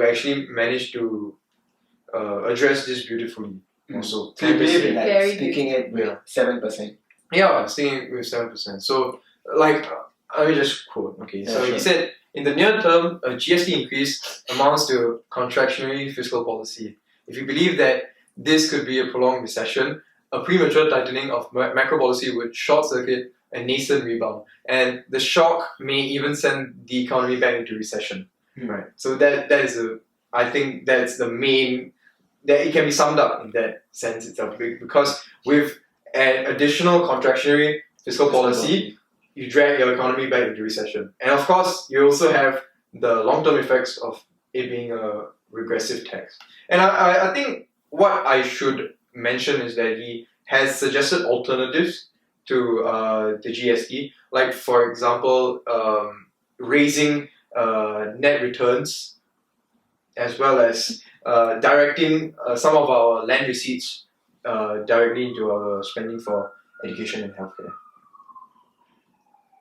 actually managed to address this beautifully. Also, So you believe in like Very sticking it with 7%? yeah, staying with 7%. So, like, let me just quote. Okay, Yeah, so sure. he said, in the near term, a GST increase amounts to contractionary fiscal policy. If you believe that this could be a prolonged recession, a premature tightening of macro policy would short circuit a nascent rebound, and the shock may even send the economy back into recession. Right. So that is I think that's the main. That it can be summed up in that sense itself because with an additional contractionary fiscal policy, you drag your economy back into recession. And of course, you also have the long-term effects of it being a regressive tax. And I think what I should mention is that he has suggested alternatives to the GST, like for example, raising net returns as well as directing some of our land receipts directly into our spending for education and healthcare.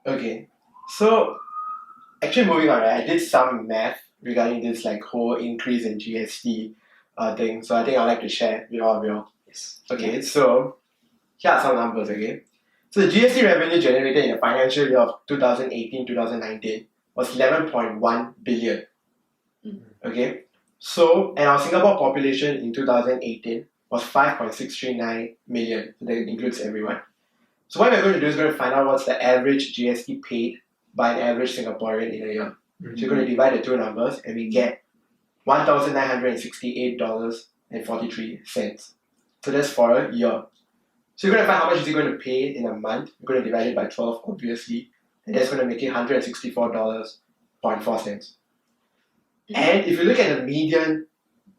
Okay, so actually moving on, right, I did some math regarding this like whole increase in GST thing. So I think I'd like to share with all of you. Yes. Okay, so here are some numbers. Okay, so the GST revenue generated in the financial year of 2018-2019 was 11.1 billion. Okay, so and our Singapore population in 2018 was 5.639 million. So that includes everyone. So what we're going to do is going to find out what's the average GST paid by an average Singaporean in a year. So you're going to divide the two numbers and we get $1,968.43. So that's for a year. So you're going to find how much is he going to pay in a month. You're going to divide it by 12, obviously. And that's going to make it $164.04. And if you look at the median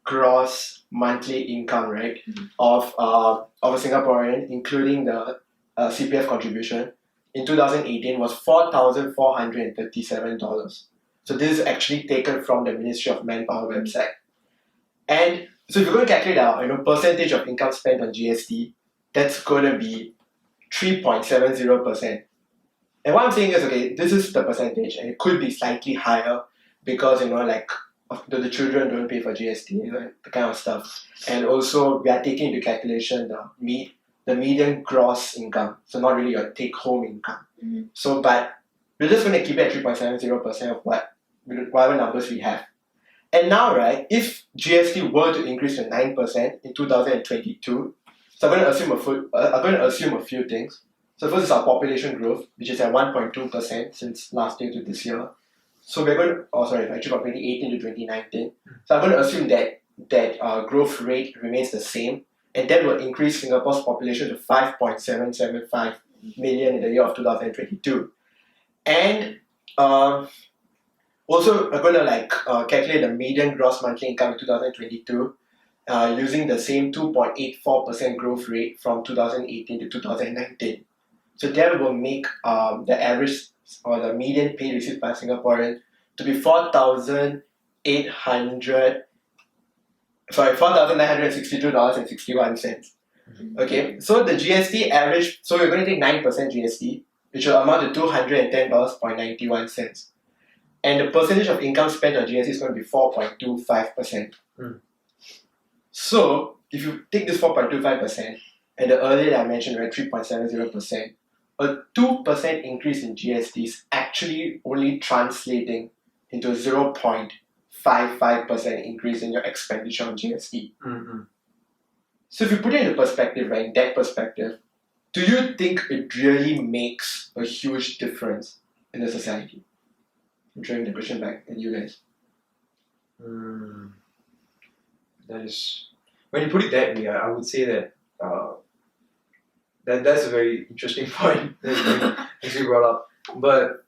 gross monthly income, right, of a Singaporean, including the CPF contribution, in 2018 was $4,437. So this is actually taken from the Ministry of Manpower website. And so if you're going to calculate our percentage of income spent on GST, that's going to be 3.70%. And what I'm saying is, okay, this is the percentage, and it could be slightly higher because like the children don't pay for GST, the kind of stuff. And also we are taking into calculation the median gross income, so not really your take-home income. So, but we're just going to keep it at 3.70% of whatever numbers we have. And now, right, if GST were to increase to 9% in 2022, so I'm going to assume a few things. So first is our population growth, which is at 1.2% since last year to this year. So we're going to, actually from 2018 to 2019. So I'm going to assume that growth rate remains the same, and that will increase Singapore's population to 5.775 million in the year of 2022. And also we're going to calculate the median gross monthly income in 2022 using the same 2.84% growth rate from 2018 to 2019. So that will make the average or the median pay received by Singaporean to be $4,962.61. Okay, so the GST average, so we're going to take 9% GST, which will amount to $210.91. And the percentage of income spent on GST is going to be 4.25%. So if you take this 4.25% and the earlier that I mentioned, right, 3.70%, a 2% increase in GST is actually only translating into a 0.55% increase in your expenditure on GST. Mm-hmm. So if you put it into perspective, right, in that perspective, do you think it really makes a huge difference in the society? I'm throwing the question back at you guys. That is, when you put it that way, I would say that that's a very interesting point that you brought up. But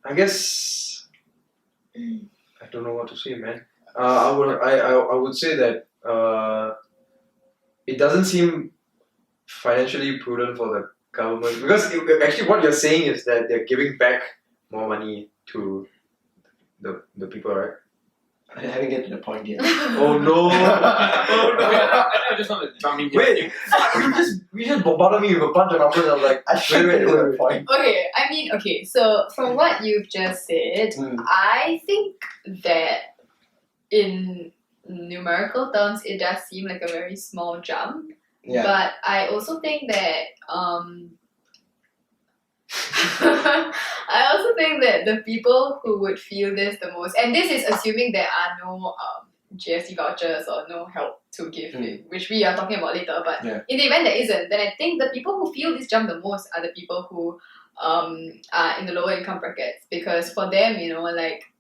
I guess I don't know what to say, man. I would say that it doesn't seem financially prudent for the government, because actually what you're saying is that they're giving back more money to the people, right? I haven't get to the point yet. Oh no! I just want to jump in here. Wait, you just bombarded me with a bunch of numbers. I was like, I should get to the point. Okay, so from what you've just said, I think that in numerical terms, it does seem like a very small jump. Yeah. But I also think that the people who would feel this the most, and this is assuming there are no GST vouchers or no help to give, which we are talking about later. But in the event there isn't, then I think the people who feel this jump the most are the people who are in the lower income brackets, because for them, like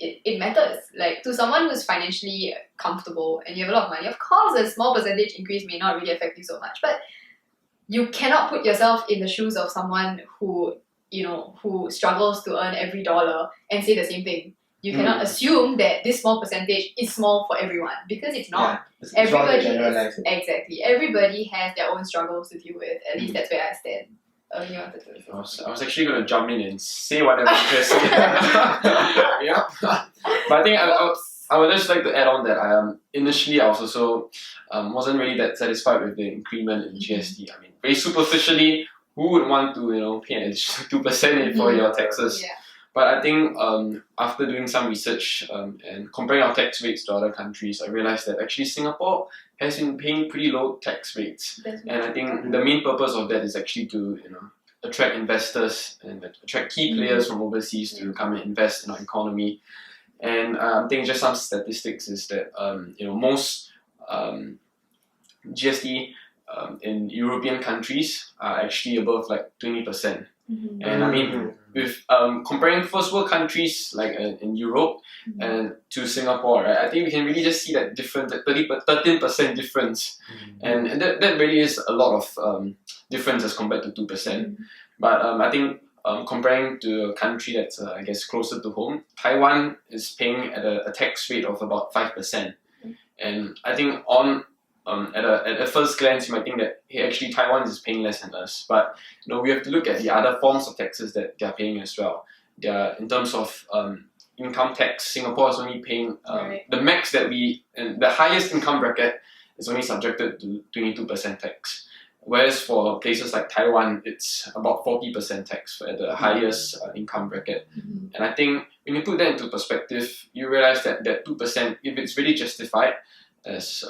it matters. Like, to someone who's financially comfortable and you have a lot of money, of course a small percentage increase may not really affect you so much, but you cannot put yourself in the shoes of someone who struggles to earn every dollar and say the same thing. You cannot assume that this small percentage is small for everyone, because it's not. Everybody has their own struggles to deal with. At least that's where I stand. You wanted to say I was actually going to jump in and say whatever you just said. Yeah. But I think I would just like to add on that initially I was also wasn't really that satisfied with the increment in GST. I mean, very superficially, who would want to pay an additional 2% for your taxes? Yeah. But I think after doing some research and comparing our tax rates to other countries, I realized that actually Singapore has been paying pretty low tax rates. And I think the main purpose of that is actually to attract investors and attract key players from overseas to come and invest in our economy. And I think just some statistics is that most GST in European countries are actually above like 20%. And I mean, with comparing first world countries like in Europe and to Singapore, right, I think we can really just see that difference, that 13% difference, and that really is a lot of difference as compared to 2%. But I think comparing to a country that's I guess closer to home, Taiwan is paying at a tax rate of about 5%, and I think at a first glance, you might think that actually Taiwan is paying less than us, but we have to look at the other forms of taxes that they are paying as well. In terms of income tax, Singapore is only paying the max the highest income bracket is only subjected to 22% tax, whereas for places like Taiwan, it's about 40% tax at the highest income bracket. And I think when you put that into perspective, you realize that 2%, if it's really justified as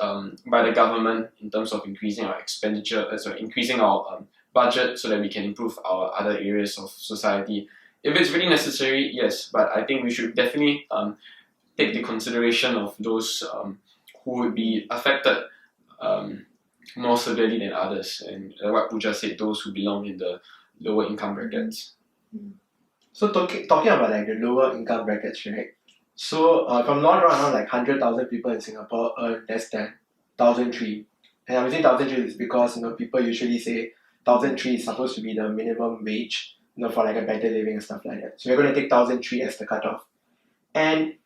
by the government in terms of increasing our expenditure, increasing our budget so that we can improve our other areas of society. If it's really necessary, yes, but I think we should definitely take the consideration of those who would be affected more severely than others, and what Pooja said, those who belong in the lower income brackets. So talking about like the lower income brackets, right? So if I'm not wrong, like 100,000 people in Singapore earn less than 1,003. And I'm saying 1,003 is because people usually say 1,003 is supposed to be the minimum wage, for like a better living and stuff like that. So we're going to take 1,003 as the cutoff. And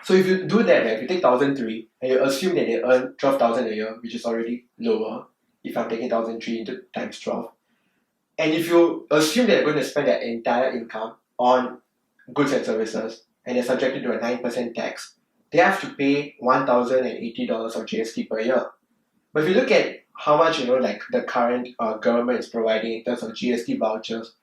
so if you do that, if you take 1,003 and you assume that they earn 12,000 a year, which is already lower, if I'm taking 1,003 into times 12, and if you assume that they're going to spend their entire income on goods and services, and they're subjected to a 9% tax, they have to pay $1,080 of GST per year. But if you look at how much like the current government is providing in terms of GST vouchers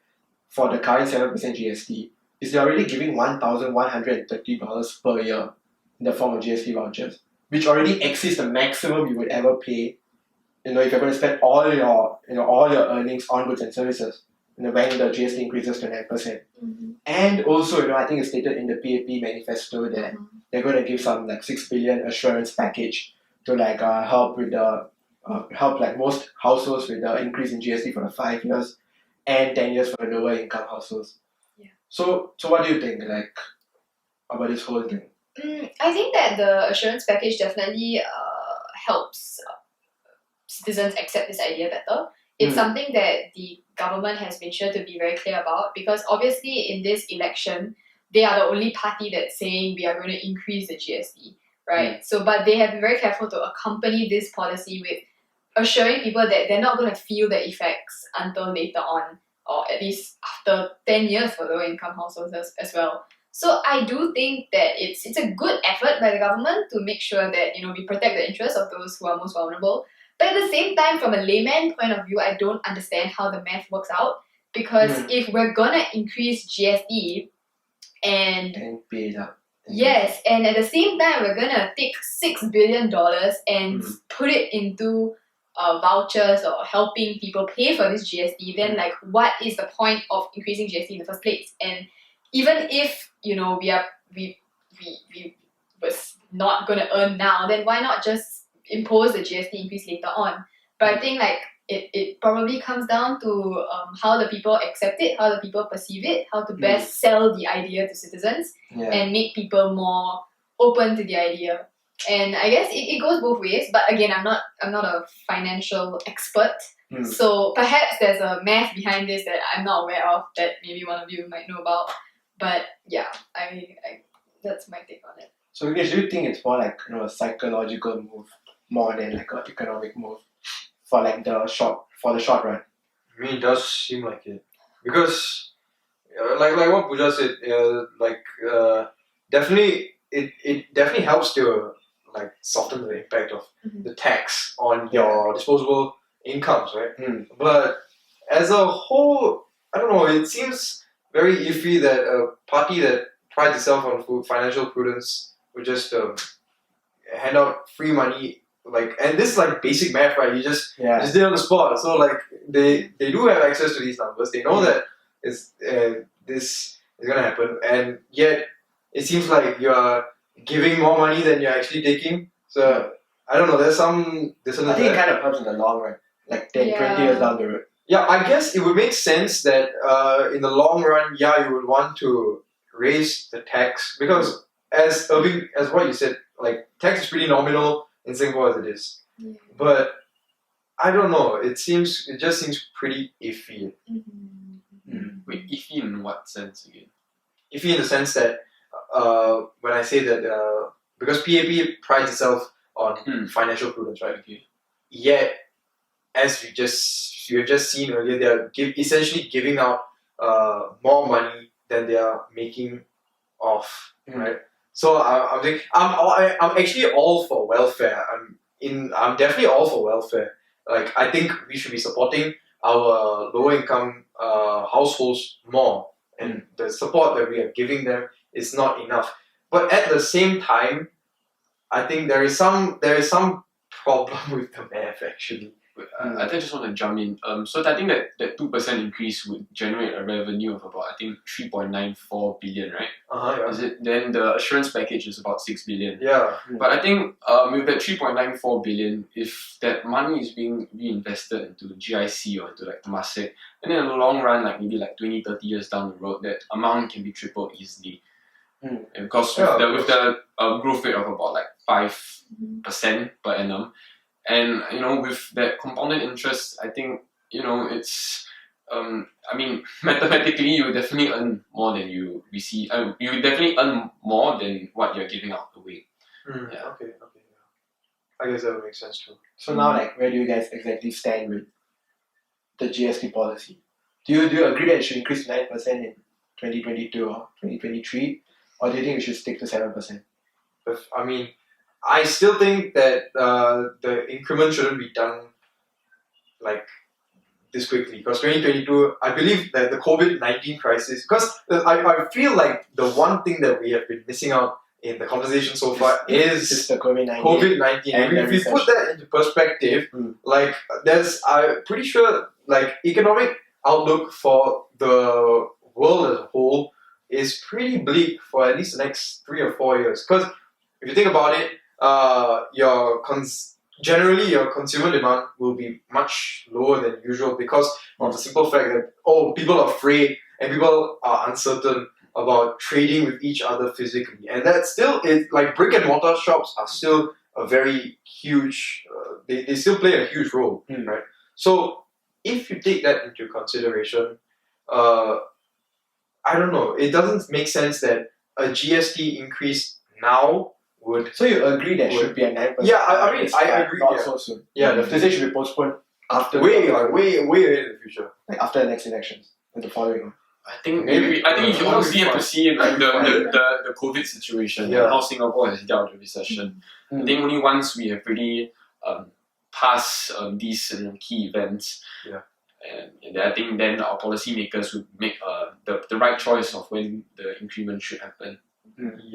for the current 7% GST, is they're already giving $1,130 per year in the form of GST vouchers. which already exceeds the maximum you would ever pay, if you're going to spend all your earnings on goods and services, when the GST increases to 9%. And also, I think it's stated in the PAP manifesto that they're going to give some like 6 billion assurance package to like help like most households with the increase in GST for the 5 years and 10 years for the lower income households. Yeah. So what do you think like about this whole thing? I think that the assurance package definitely helps citizens accept this idea better. It's something that the government has been sure to be very clear about, because obviously in this election, they are the only party that's saying we are going to increase the GST, right? So, but they have been very careful to accompany this policy with assuring people that they're not going to feel the effects until later on, or at least after 10 years for low income households as well. So I do think that it's a good effort by the government to make sure that we protect the interests of those who are most vulnerable. But at the same time, from a layman point of view, I don't understand how the math works out, because if we're gonna increase GST and pay it up. Yes, and at the same time, we're gonna take $6 billion and put it into vouchers or helping people pay for this GST. Then, like, what is the point of increasing GST in the first place? And even if we was not gonna earn now, then why not just impose the GST increase later on? But I think like it probably comes down to how the people accept it, how the people perceive it, how to best sell the idea to citizens and make people more open to the idea. And I guess it goes both ways. But again, I'm not a financial expert, so perhaps there's a math behind this that I'm not aware of that maybe one of you might know about. But yeah, I that's my take on it. So do you think it's more like a psychological move more than like an economic move for like the short run? I mean, it does seem like it, because like what Pooja said, definitely it definitely helps to like soften the impact of the tax on your disposable incomes, right? But as a whole, I don't know, it seems very iffy that a party that prides itself on financial prudence would just hand out free money, and this is like basic math, right? You just did it on the spot. So like they do have access to these numbers. They know that this is gonna happen, and yet it seems like you are giving more money than you're actually taking. So I don't know. There's some dissonance. I think it kind of helps in the long run, like 10, 20 years down the road. Yeah, I guess it would make sense that in the long run, you would want to raise the tax, because as what you said, like tax is pretty nominal in Singapore as it is. But I don't know. It just seems pretty iffy. Wait, iffy in what sense again? Iffy in the sense that when I say that because PAP prides itself on financial prudence, right? Yet, as we have just seen earlier, they are essentially giving out more money than they are making off, right? So I'm actually all for welfare. I'm definitely all for welfare. Like, I think we should be supporting our lower income households more, and the support that we are giving them is not enough. But at the same time, I think there is some problem with the math actually. I just want to jump in. So I think that 2% increase would generate a revenue of about 3.94 billion, right? Yeah. Is it? Then the assurance package is about 6 billion. Yeah. But I think with that 3.94 billion, if that money is being reinvested into GIC or into like Temasek, and then in the long run, like maybe like 20, 30 years down the road, that amount can be tripled easily. And because with the growth rate of about like 5% per annum, and with that compounded interest, I think it's mathematically you definitely earn more than you receive. You definitely earn more than what you're giving out away. Yeah. Okay. I guess that would make sense too. So now, like, where do you guys exactly stand with the GST policy? Do you agree that it should increase to 9% in 2022 or 2023, or do you think we should stick to 7%? I still think that the increment shouldn't be done like this quickly, because 2022, I believe that the COVID-19 crisis, because I feel like the one thing that we have been missing out in the conversation so far is It's the COVID-19. COVID-19. and If we the put that into perspective, like I'm pretty sure like economic outlook for the world as a whole is pretty bleak for at least the next 3 or 4 years. Because if you think about it, generally your consumer demand will be much lower than usual because of the simple fact that people are afraid and people are uncertain about trading with each other physically, and that's still it. Like brick and mortar shops are still a very huge. They still play a huge role, right? So if you take that into consideration, I don't know. It doesn't make sense that a GST increase now would. So you agree there should be a 9%? Yeah, I mean, I agree. Not Yeah. so soon. Yeah, The decision should be postponed after way in the future. like after the next elections and the following one. I think Maybe- I think you honestly have to see like Maybe the COVID situation Yeah. and how Singapore has dealt with the recession. I think only once we have really passed these key events, and I think then our policymakers would make the right choice of when the increment should happen.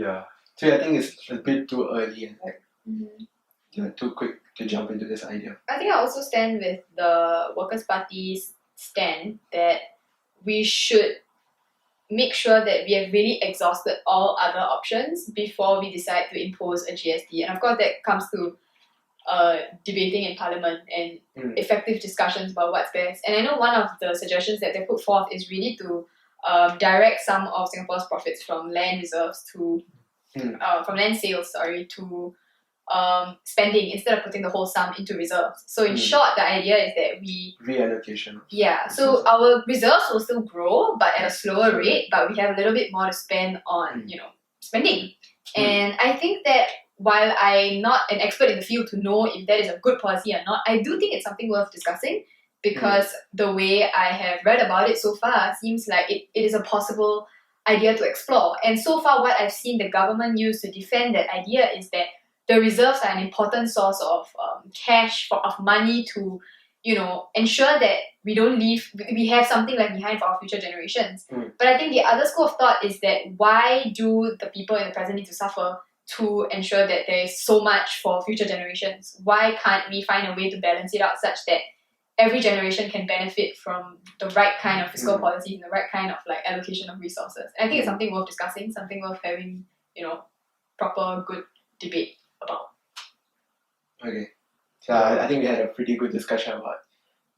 Yeah. So I think it's a bit too early and like too quick to jump into this idea. I think I also stand with the Workers' Party's stand that we should make sure that we have really exhausted all other options before we decide to impose a GST. And of course, that comes to debating in Parliament and effective discussions about what's best. And I know one of the suggestions that they put forth is really to direct some of Singapore's profits from land reserves to from land sales, to spending instead of putting the whole sum into reserves. So in short, the idea is that we reallocation. so our reserves will still grow, but at a slower rate. But we have a little bit more to spend on, spending. And I think that while I'm not an expert in the field to know if that is a good policy or not, I do think it's something worth discussing because the way I have read about it so far seems like it is a possible idea to explore. And so far, what I've seen the government use to defend that idea is that the reserves are an important source of cash, of money to, ensure that we have something left behind for our future generations. But I think the other school of thought is that why do the people in the present need to suffer to ensure that there is so much for future generations? Why can't we find a way to balance it out such that every generation can benefit from the right kind of fiscal policies and the right kind of allocation of resources? And I think it's something worth discussing, something worth having, proper, good debate about. Okay. So I think we had a pretty good discussion about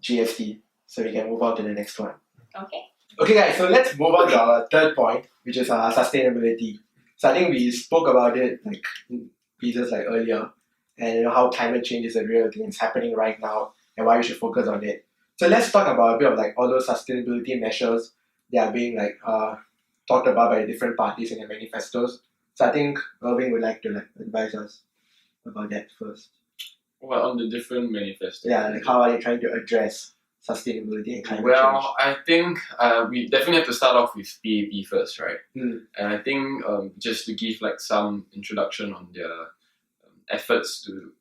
GST, so we can move on to the next one. Okay. Okay guys, so let's move on to our third point, which is sustainability. So I think we spoke about it pieces earlier, and how climate change is a real thing, it's happening right now, and why we should focus on it. So let's talk about a bit of all those sustainability measures that are being talked about by different parties in their manifestos. So I think Irving would like to advise us about that first. Well, on the different manifestos. Yeah, how are they trying to address sustainability and climate change? Well, I think we definitely have to start off with PAP first, right? And I think just to give some introduction on their efforts to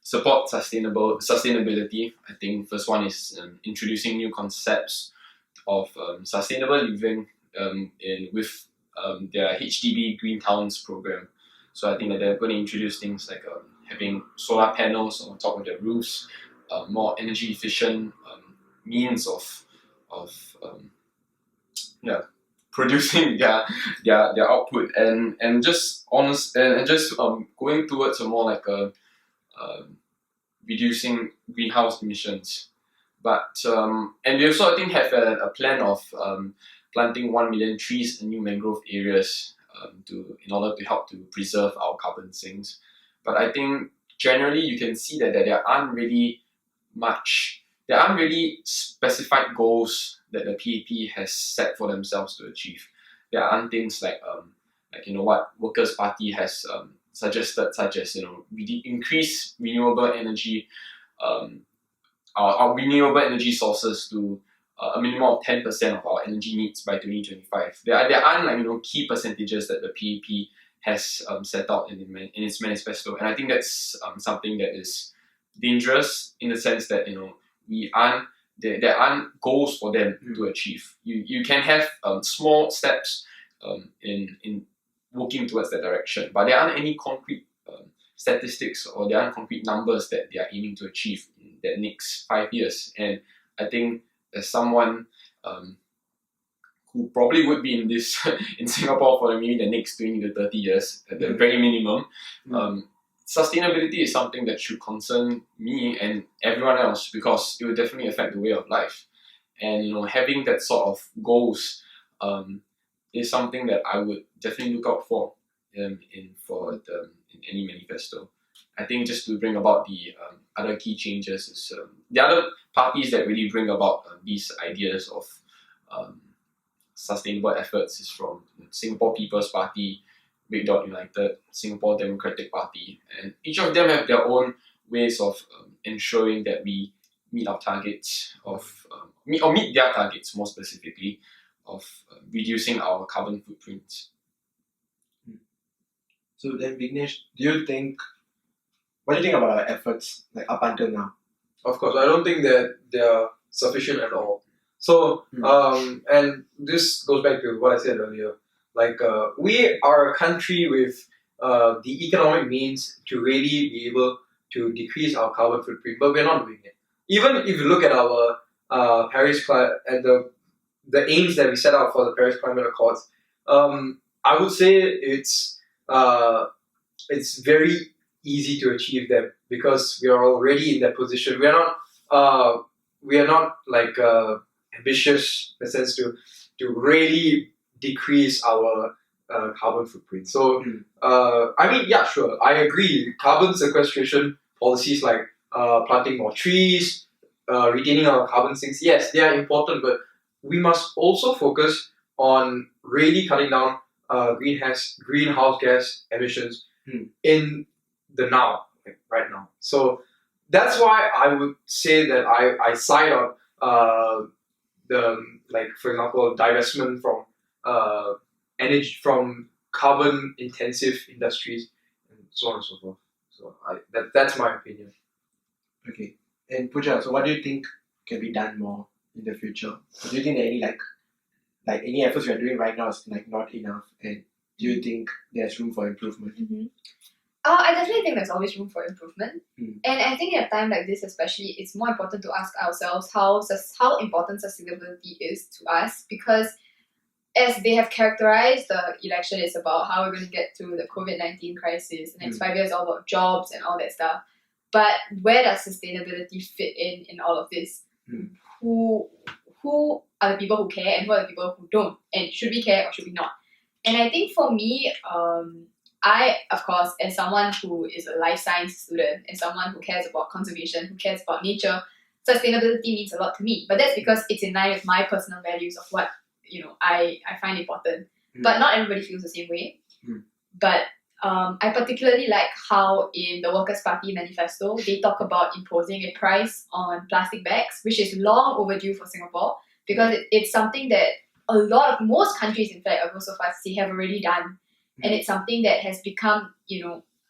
support sustainability, I think first one is introducing new concepts of sustainable living with their HDB Green Towns program. So I think that they're going to introduce things like having solar panels on top of their roofs, more energy efficient means of producing their output, and just going towards a more reducing greenhouse emissions. But and we also I think have a plan of planting 1 million trees and new mangrove areas in order to help to preserve our carbon sinks. But I think generally you can see that there aren't really specified goals that the PAP has set for themselves to achieve. There aren't things what Workers' Party has suggested, such as increase renewable energy, our renewable energy sources to a minimum of 10% of our energy needs by 2025. There aren't key percentages that the PAP has set out in its manifesto, and I think that's something that is dangerous in the sense that there aren't goals for them to achieve. You can have small steps in working towards that direction. But there aren't any concrete statistics or there aren't concrete numbers that they are aiming to achieve in the next 5 years. And I think as someone who probably would be in this in Singapore for maybe the next 20 to 30 years at the very minimum, sustainability is something that should concern me and everyone else, because it will definitely affect the way of life. And having that sort of goals is something that I would definitely look out for in any manifesto. I think just to bring about the other key changes is the other parties that really bring about these ideas of sustainable efforts is from Singapore People's Party, Red Dot United, Singapore Democratic Party, and each of them have their own ways of ensuring that we meet our targets meet their targets more specifically of reducing our carbon footprints. So then, Vignesh, what do you think about our efforts up until now? Of course, I don't think that they are sufficient at all. So, and this goes back to what I said earlier. We are a country with the economic means to really be able to decrease our carbon footprint, but we're not doing it. Even if you look at our at the aims that we set out for the Paris Climate Accords, I would say it's very easy to achieve them because we are already in that position. We are not ambitious in the sense to really decrease our carbon footprint. So sure, I agree. Carbon sequestration policies like planting more trees, retaining our carbon sinks, yes, they are important, but we must also focus on really cutting down greenhouse gas emissions in the now, right now. So that's why I would say that I side on for example, divestment from energy from carbon intensive industries and so on and so forth. So that's my opinion. Okay. And Pooja, so what do you think can be done more in the future? Do you think that any efforts we are doing right now is not enough? And do you think there's room for improvement? I definitely think there's always room for improvement. And I think at a time like this especially, it's more important to ask ourselves how important sustainability is to us, because as they have characterized the election, it's about how we're going to get through the COVID-19 crisis, and it's 5 years all about jobs and all that stuff. But where does sustainability fit in all of this? Who are the people who care and who are the people who don't? And should we care or should we not? And I think for me, I, of course, as someone who is a life science student and someone who cares about conservation, who cares about nature, sustainability means a lot to me. But that's because it's in line with my personal values of what I find important. But not everybody feels the same way. But I particularly like how in the Workers' Party manifesto, they talk about imposing a price on plastic bags, which is long overdue for Singapore, because it's something that most countries, in fact, I go so far to say, have already done. And it's something that has become,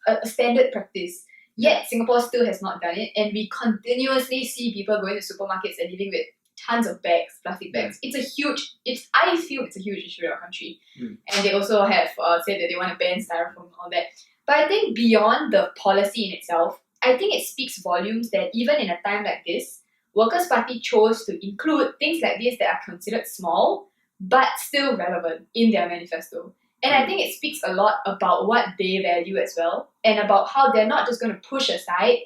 a standard practice. Yet Singapore still has not done it, and we continuously see people going to supermarkets and living with tons of bags, plastic bags. I feel it's a huge issue in our country. And they also have said that they want to ban styrofoam and all that. But I think beyond the policy in itself, I think it speaks volumes that even in a time like this, Workers' Party chose to include things like this that are considered small, but still relevant in their manifesto. And I think it speaks a lot about what they value as well, and about how they're not just going to push aside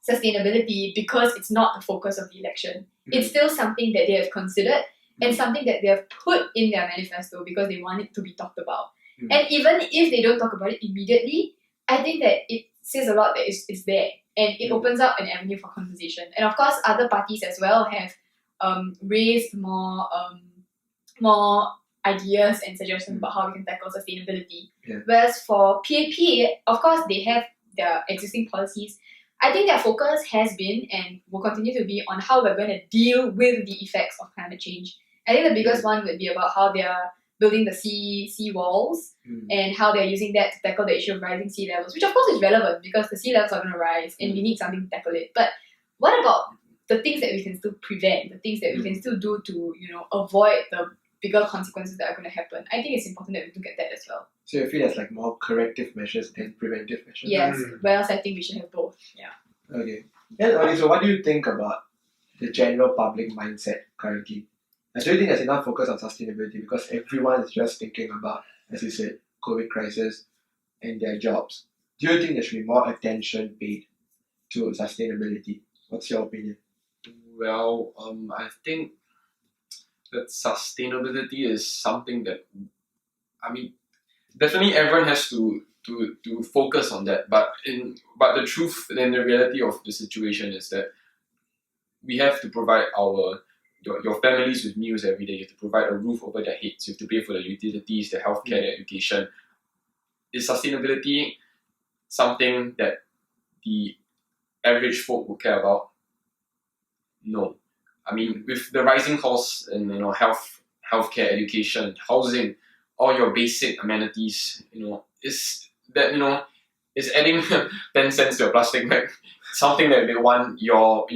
sustainability because it's not the focus of the election. It's still something that they have considered and something that they have put in their manifesto because they want it to be talked about. And even if they don't talk about it immediately, I think that it says a lot that it's there, and it opens up an avenue for conversation. And of course, other parties as well have raised more ideas and suggestions about how we can tackle sustainability. Whereas for PAP, of course, they have their existing policies. I think their focus has been and will continue to be on how we're going to deal with the effects of climate change. I think the biggest one would be about how they are building the sea walls and how they're using that to tackle the issue of rising sea levels, which of course is relevant because the sea levels are going to rise and we need something to tackle it. But what about the things that we can still prevent, the things that we can still do to avoid the bigger consequences that are going to happen? I think it's important that we look at that as well. So you feel there's like more corrective measures than preventive measures? Yes, whereas I think we should have both. Yeah. Okay. Then, okay, so what do you think about the general public mindset currently? I do you think there's enough focus on sustainability because everyone is just thinking about, as you said, COVID crisis and their jobs? Do you think there should be more attention paid to sustainability? What's your opinion? Well, I think that sustainability is something that, I mean, definitely everyone has to focus on that. But the truth and the reality of the situation is that we have to provide your families with meals every day. You have to provide a roof over their heads. You have to pay for the utilities, the healthcare, the education. Is sustainability something that the average folk would care about? No. I mean, with the rising costs in healthcare, education, housing, all your basic amenities, is adding 10 cents to a plastic bag something that they want your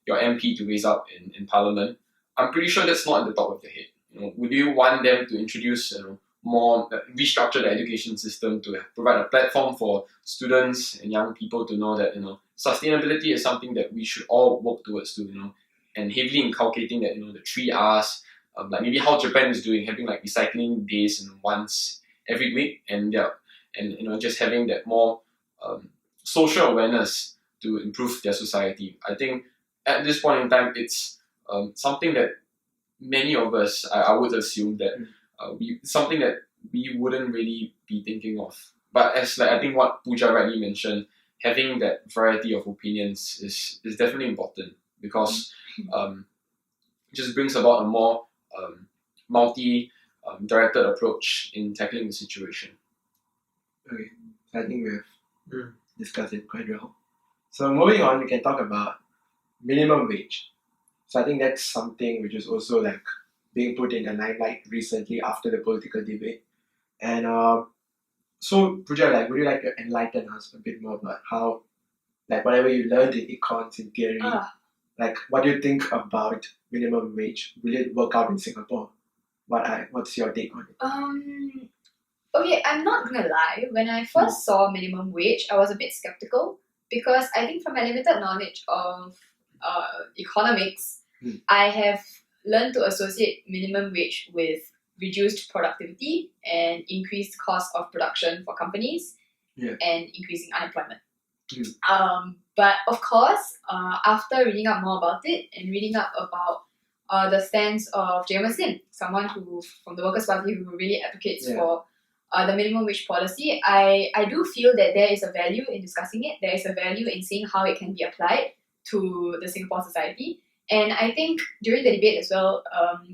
MP to raise up in Parliament? I'm pretty sure that's not at the top of their head. Would you want them to introduce more, restructure the education system to provide a platform for students and young people to know that sustainability is something that we should all work towards and heavily inculcating that the 3 R's, like maybe how Japan is doing, having like recycling days once every week, and just having that more social awareness to improve their society. I think at this point in time, it's something that many of us, I would assume that something that we wouldn't really be thinking of. But as I think what Pooja rightly mentioned, having that variety of opinions is definitely important because it just brings about a more multi-directed approach in tackling the situation. Okay, I think we have discussed it quite well. So moving on, we can talk about minimum wage. So I think that's something which is also like being put in the limelight recently after the political debate. And so Pooja, would you like to enlighten us a bit more about how, whatever you learned in econs, in theory, what do you think about minimum wage? Will it work out in Singapore? What's your take on it? Okay, I'm not gonna lie. When I first saw minimum wage, I was a bit skeptical because I think from my limited knowledge of economics, I have learned to associate minimum wage with reduced productivity and increased cost of production for companies and increasing unemployment. But of course, after reading up more about it and reading up about the stance of James Lim, someone who from the Workers' Party who really advocates for the minimum wage policy, I do feel that there is a value in discussing it. There is a value in seeing how it can be applied to the Singapore society. And I think during the debate as well,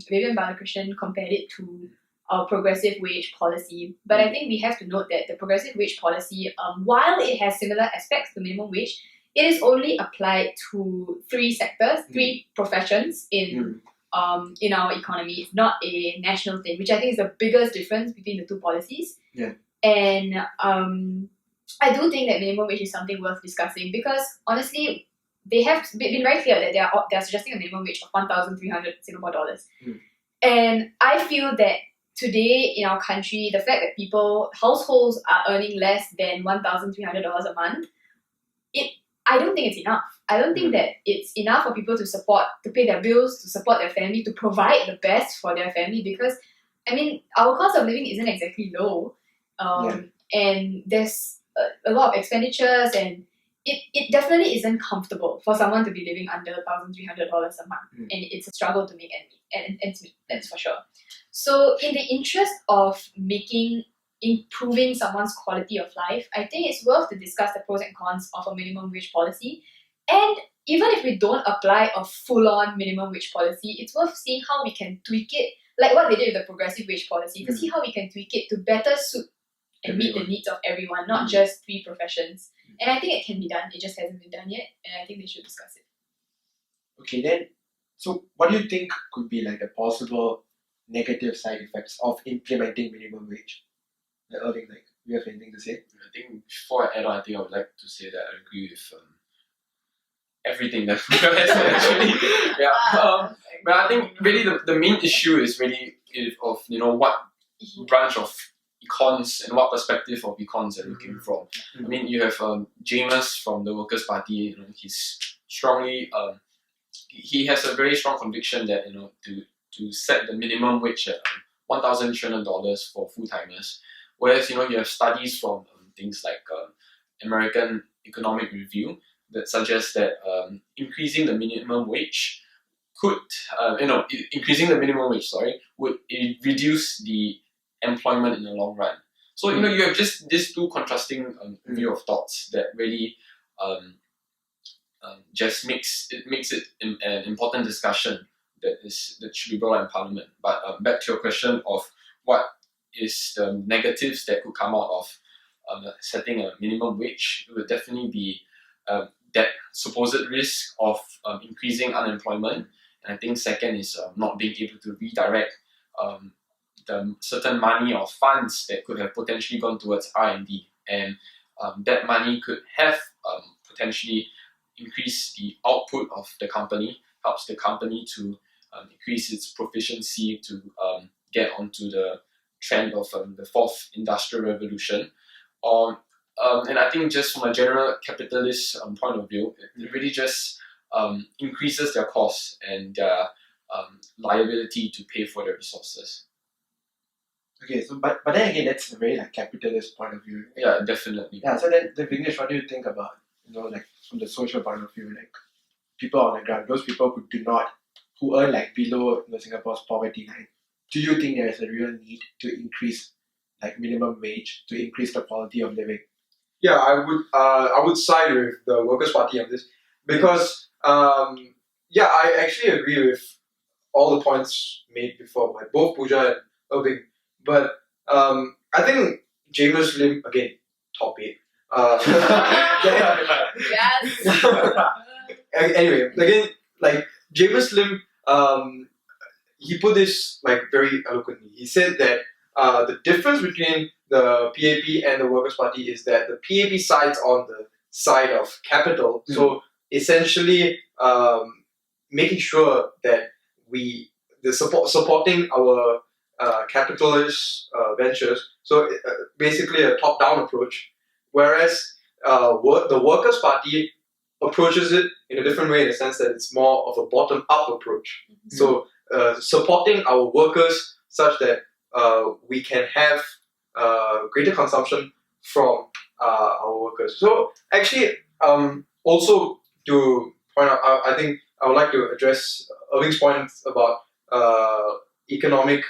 Vivian Balakrishnan compared it to our progressive wage policy. But I think we have to note that the progressive wage policy, while it has similar aspects to minimum wage, it is only applied to 3 sectors, 3 professions in our economy. It's not a national thing, which I think is the biggest difference between the 2 policies. And I do think that minimum wage is something worth discussing because honestly, they have been very clear that they are suggesting a minimum wage of 1,300 Singapore dollars. And I feel that today in our country, the fact that households are earning less than $1,300 a month, I don't think it's enough. I don't think that it's enough for people to pay their bills, to support their family, to provide the best for their family because, I mean, our cost of living isn't exactly low. And there's a lot of expenditures and it definitely isn't comfortable for someone to be living under $1,300 a month. And it's a struggle to make ends meet, that's for sure. So in the interest of improving someone's quality of life, I think it's worth to discuss the pros and cons of a minimum wage policy. And even if we don't apply a full-on minimum wage policy, it's worth seeing how we can tweak it, like what they did with the progressive wage policy, to see how we can tweak it to better suit and meet the needs of everyone, not just 3 professions. And I think it can be done, it just hasn't been done yet, and I think they should discuss it. Okay, then, so what do you think could be the possible negative side effects of implementing minimum wage? Irving, you have anything to say? I think before I add on, I would like to say that I agree with everything that Pooja has said actually. But I think really the main issue is really of what branch of econs and what perspective of econs they're looking from. I mean, you have James from the Workers' Party. You know, he's strongly he has a very strong conviction that to set the minimum wage at $1,300 for full timers, whereas you have studies from things like American Economic Review that suggest that increasing the minimum wage would reduce the employment in the long run. So you have just these two contrasting view of thoughts that really just makes it an important discussion that should be brought up in Parliament. But back to your question of what is the negatives that could come out of setting a minimum wage, it would definitely be that supposed risk of increasing unemployment. And I think second is not being able to redirect the certain money or funds that could have potentially gone towards R&D, and that money could have potentially increased the output of the company, helps the company to increase its proficiency to get onto the trend of the fourth industrial revolution. And I think just from a general capitalist point of view, it really just increases their costs and their liability to pay for their resources. Okay, so but then again, that's a very capitalist point of view. Yeah, definitely. Yeah, so then Vignesh, what do you think about from the social point of view, people on the ground, those people who earn below Singapore's poverty line? Do you think there is a real need to increase minimum wage to increase the quality of living? Yeah, I would side with the Workers' Party on this because I actually agree with all the points made before by both Pooja and Irving. But I think James Lim, again, top 8. Yes. Anyway, again, James Lim, he put this very eloquently. He said that the difference between the PAP and the Workers' Party is that the PAP sides on the side of capital. So essentially, making sure that supporting our capitalist ventures. So basically a top-down approach, whereas the Workers' Party approaches it in a different way in the sense that it's more of a bottom-up approach. So supporting our workers such that we can have greater consumption from our workers. So actually, also to point out, I think I would like to address Irving's points about economic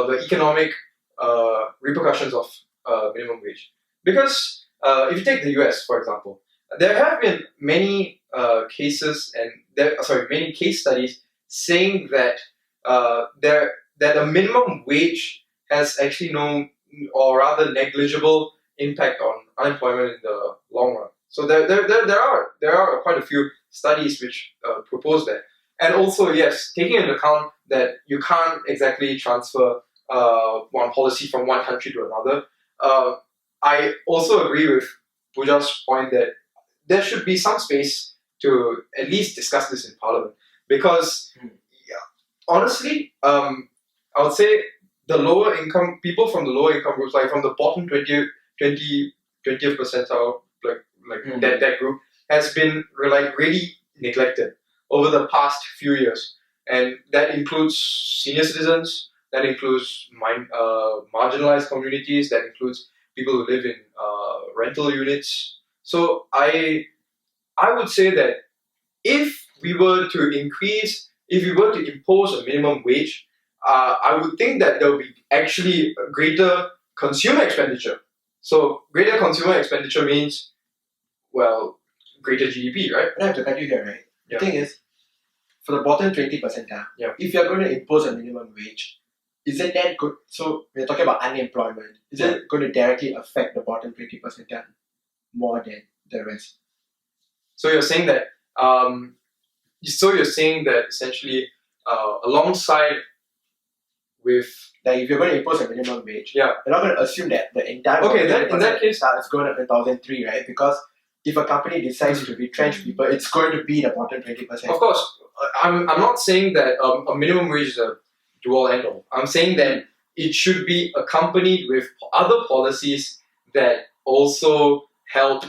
the economic repercussions of minimum wage. Because if you take the US, for example, there have been many cases and many case studies saying that that a minimum wage has actually no, or rather negligible, impact on unemployment in the long run. So there are quite a few studies which propose that. And also, yes, taking into account that you can't exactly transfer one policy from one country to another, I also agree with Pooja's point that there should be some space to at least discuss this in Parliament. Because, honestly, I would say the lower income, people from the lower income groups, from the bottom 20th percentile, that group, has been really neglected over the past few years. And that includes senior citizens, that includes marginalized communities, that includes people who live in rental units. So I would say that if we were to impose a minimum wage, I would think that there will be actually greater consumer expenditure. So greater consumer expenditure means, greater GDP, right? But I have to cut you here, right? Yeah. The thing is, for the bottom 20%, if you're going to impose a minimum wage, isn't that good? So we're talking about unemployment. Is it going to directly affect the bottom 20% more than the rest? So you're saying that essentially alongside with if you're going to impose a minimum wage, you're not going to assume that the entire in that case it's going up in 2003, right? Because if a company decides to retrench people, it's going to be the bottom 20%. Of course, I'm not saying that a minimum wage is a do-all end-all. I'm saying that it should be accompanied with other policies that also help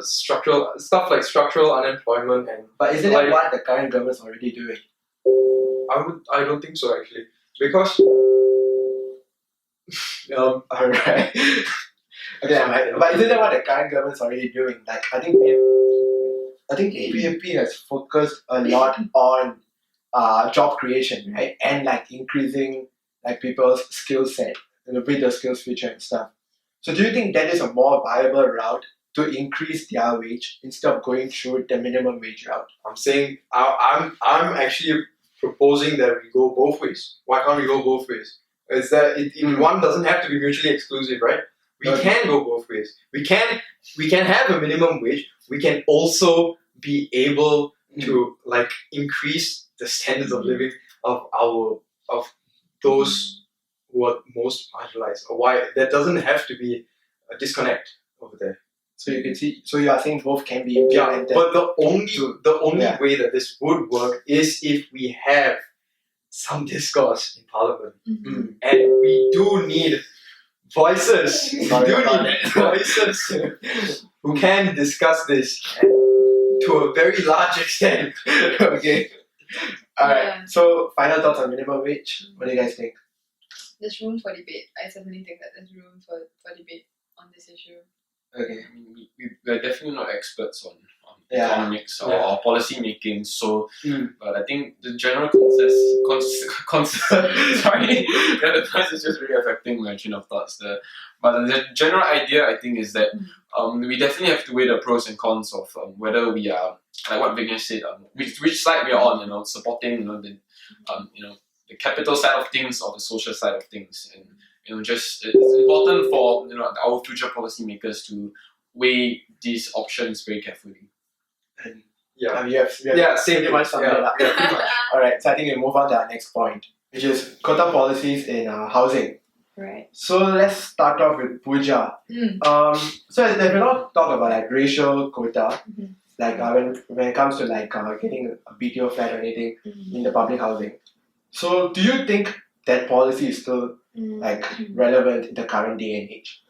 structural stuff like structural unemployment and. But isn't that what the current government's already doing? I don't think so actually, because Alright. Okay, but isn't that what the current government's already doing? Like I think APFP has focused a lot on job creation, right? And like increasing like people's skill set and with the skills future and stuff. So do you think that is a more viable route to increase their wage instead of going through the minimum wage route? I'm saying I'm actually proposing that we go both ways. Why can't we go both ways? Is that one doesn't have to be mutually exclusive, right? We can go both ways. We can have a minimum wage. We can also be able to like increase the standards of living of those who are most marginalized. Or why that doesn't have to be a disconnect over there. So you can see. So you are saying both can be Yeah, implemented. but the only way that this would work is if we have some discourse in Parliament, and we do need voices. We Sorry do about need that. voices who can discuss this to a very large extent. Okay. Alright. Yeah. So final thoughts on minimum wage. What do you guys think? There's room for debate. I certainly think that there's room for debate on this issue. Okay. I mean, we're definitely not experts on Yeah. economics or Yeah. policy making, so Mm. but I think the general sorry, the noise is just really affecting my train of thoughts there. But the general idea I think is that we definitely have to weigh the pros and cons of whether we are, like what Vignesh said, which side we are on, supporting the capital side of things or the social side of things, and just it's important for our future policymakers to weigh these options very carefully. And Yeah. you have Same. pretty much summed it up. Yeah, pretty much. Alright, so I think we move on to our next point, which is quota policies in housing. Right. So let's start off with Pooja. So there's been a lot of talk about like racial quota, like when it comes to like getting a BTO flat or anything in the public housing. So do you think that policy is still like relevant in the current day and age?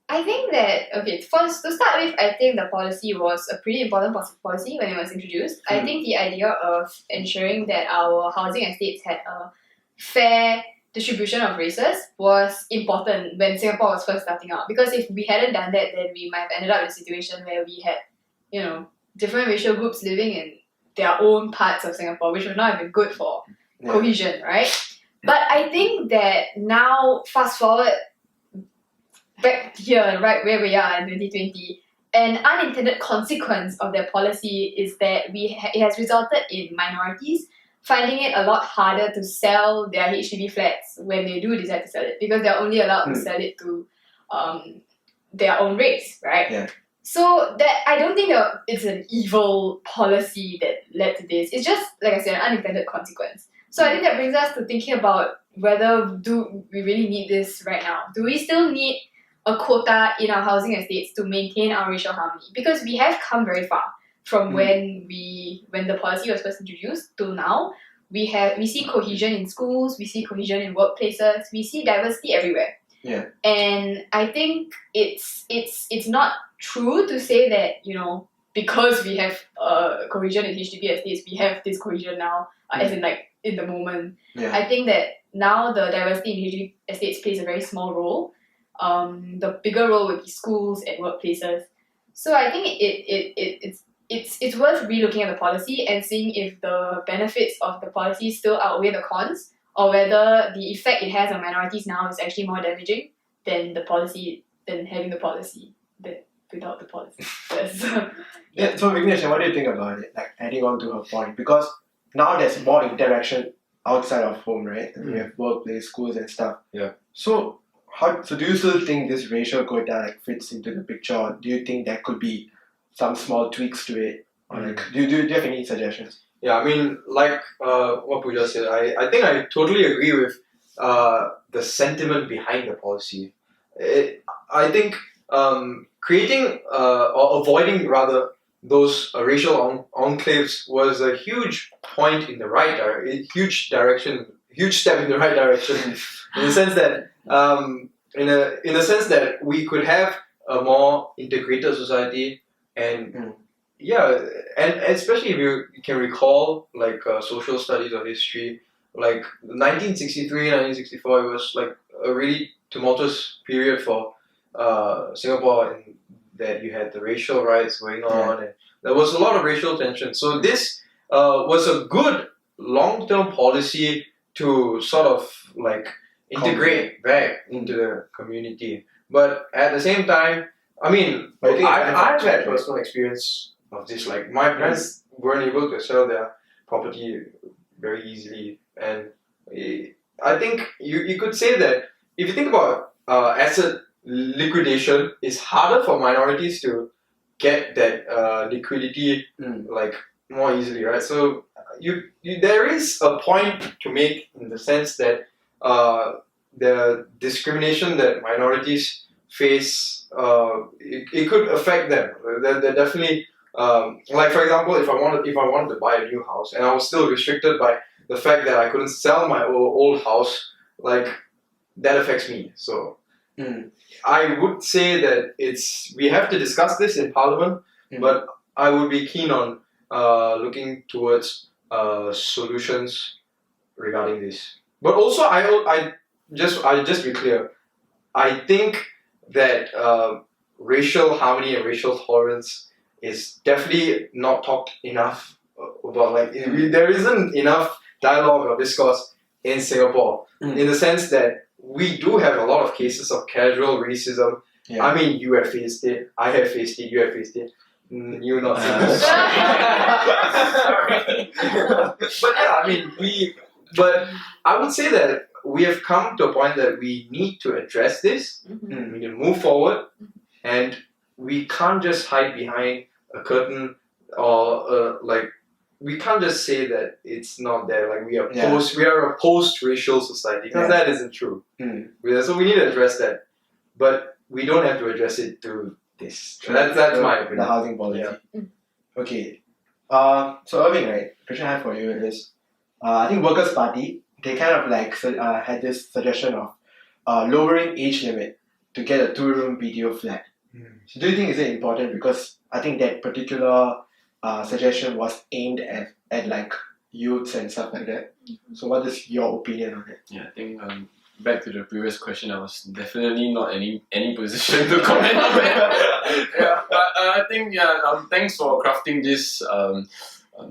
I think that, first to start with, I think the policy was a pretty important policy when it was introduced. I think the idea of ensuring that our housing estates had a fair distribution of races was important when Singapore was first starting out. Because if we hadn't done that, then we might have ended up in a situation where we had, different racial groups living in their own parts of Singapore, which would not have been good for cohesion, right? But I think that now, fast forward back here, right where we are in 2020, an unintended consequence of their policy is that it has resulted in minorities finding it a lot harder to sell their HDB flats when they do decide to sell it, because they're only allowed to sell it to their own race, right? Yeah. So that I don't think that it's an evil policy that led to this. It's just, like I said, an unintended consequence. So I think that brings us to thinking about whether do we really need this right now? Do we still need a quota in our housing estates to maintain our racial harmony? Because we have come very far from when the policy was first introduced to now. We see cohesion in schools, we see cohesion in workplaces, we see diversity everywhere. Yeah. And I think it's not true to say that, because we have cohesion in HDB estates, we have this cohesion now, as in like in the moment. Yeah. I think that now the diversity in HDB estates plays a very small role. The bigger role would be schools and workplaces. So I think it's worth relooking at the policy and seeing if the benefits of the policy still outweigh the cons, or whether the effect it has on minorities now is actually more damaging than having the policy without the policy. Yeah, so Vignesh, what do you think about it? Like adding on to her point, because now there's more interaction outside of home, right? We have workplace, schools and stuff. Yeah. So do you still think this racial quota like fits into the picture, or do you think there could be some small tweaks to it? Or like do you have any suggestions? Yeah, I mean, like what Pooja said, I think I totally agree with the sentiment behind the policy. I think creating or avoiding rather those racial enclaves was a huge point in the huge direction huge step in the right direction in the sense that in a sense that we could have a more integrated society and yeah, and especially if you can recall like social studies or history, like 1963, 1964, it was like a really tumultuous period for Singapore, and that you had the racial riots going on, and there was a lot of racial tension. So this was a good long-term policy to sort of like integrate back into the community. But at the same time, I mean, I've had personal experience of this. Like my parents weren't able to sell their property very easily, and I think you could say that if you think about asset liquidation, it's harder for minorities to get that liquidity like more easily, right? So there is a point to make in the sense that the discrimination that minorities face, it could affect them. They're definitely like, for example, if I wanted to buy a new house and I was still restricted by the fact that I couldn't sell my old house, like that affects me. So I would say that we have to discuss this in Parliament, but I would be keen on looking towards solutions regarding this. But also, I'll just be clear. I think that racial harmony and racial tolerance is definitely not talked enough about. Like there isn't enough dialogue or discourse in Singapore, in the sense that we do have a lot of cases of casual racism. I mean, you have faced it, I have faced it, you have faced it. You not faced it. But yeah, I mean, but I would say that we have come to a point that we need to address this. We need to move forward, and we can't just hide behind a curtain or like we can't just say that it's not there. Like we are a post-racial society, because that isn't true. So we need to address that, but we don't have to address it through this. That's my opinion. The housing policy. Okay. So Irving, right? The question I have for you is, I think Workers' Party, they kind of like had this suggestion of lowering age limit to get a 2-room BTO flat. So do you think is it important? Because I think that particular suggestion was aimed at like youths and stuff like that. So what is your opinion on it? Yeah, I think back to the previous question, I was definitely not any position to comment on it. But I think thanks for crafting this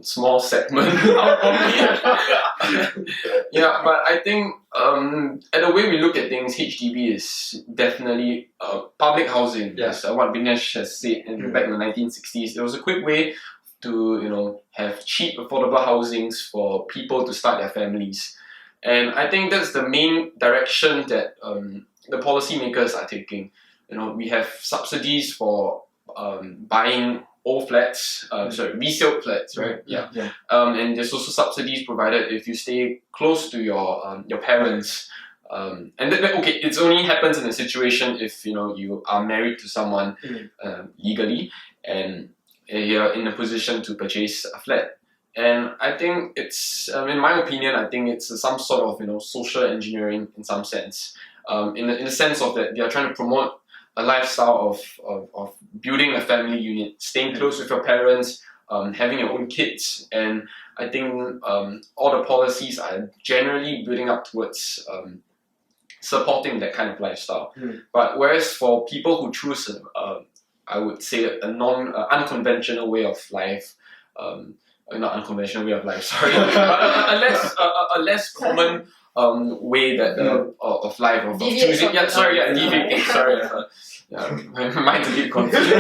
small segment out of me. But I think at the way we look at things, HDB is definitely public housing. Yes, what Vinesh has said back in the 1960s. It was a quick way to have cheap, affordable housings for people to start their families. And I think that's the main direction that the policymakers are taking. We have subsidies for buying old flats, resale flats, right? And there's also subsidies provided if you stay close to your parents. And it only happens in a situation if you are married to someone legally and you're in a position to purchase a flat. And I think it's, in my opinion, I think it's some sort of social engineering in some sense, in the sense of that they are trying to promote a lifestyle of building a family unit, staying close with your parents, having your own kids. And I think all the policies are generally building up towards supporting that kind of lifestyle. But whereas for people who choose I would say a unconventional way of life, not unconventional way of life, sorry, a less common way that of life of choosing. Deviating. Sorry, my mind's a bit confused.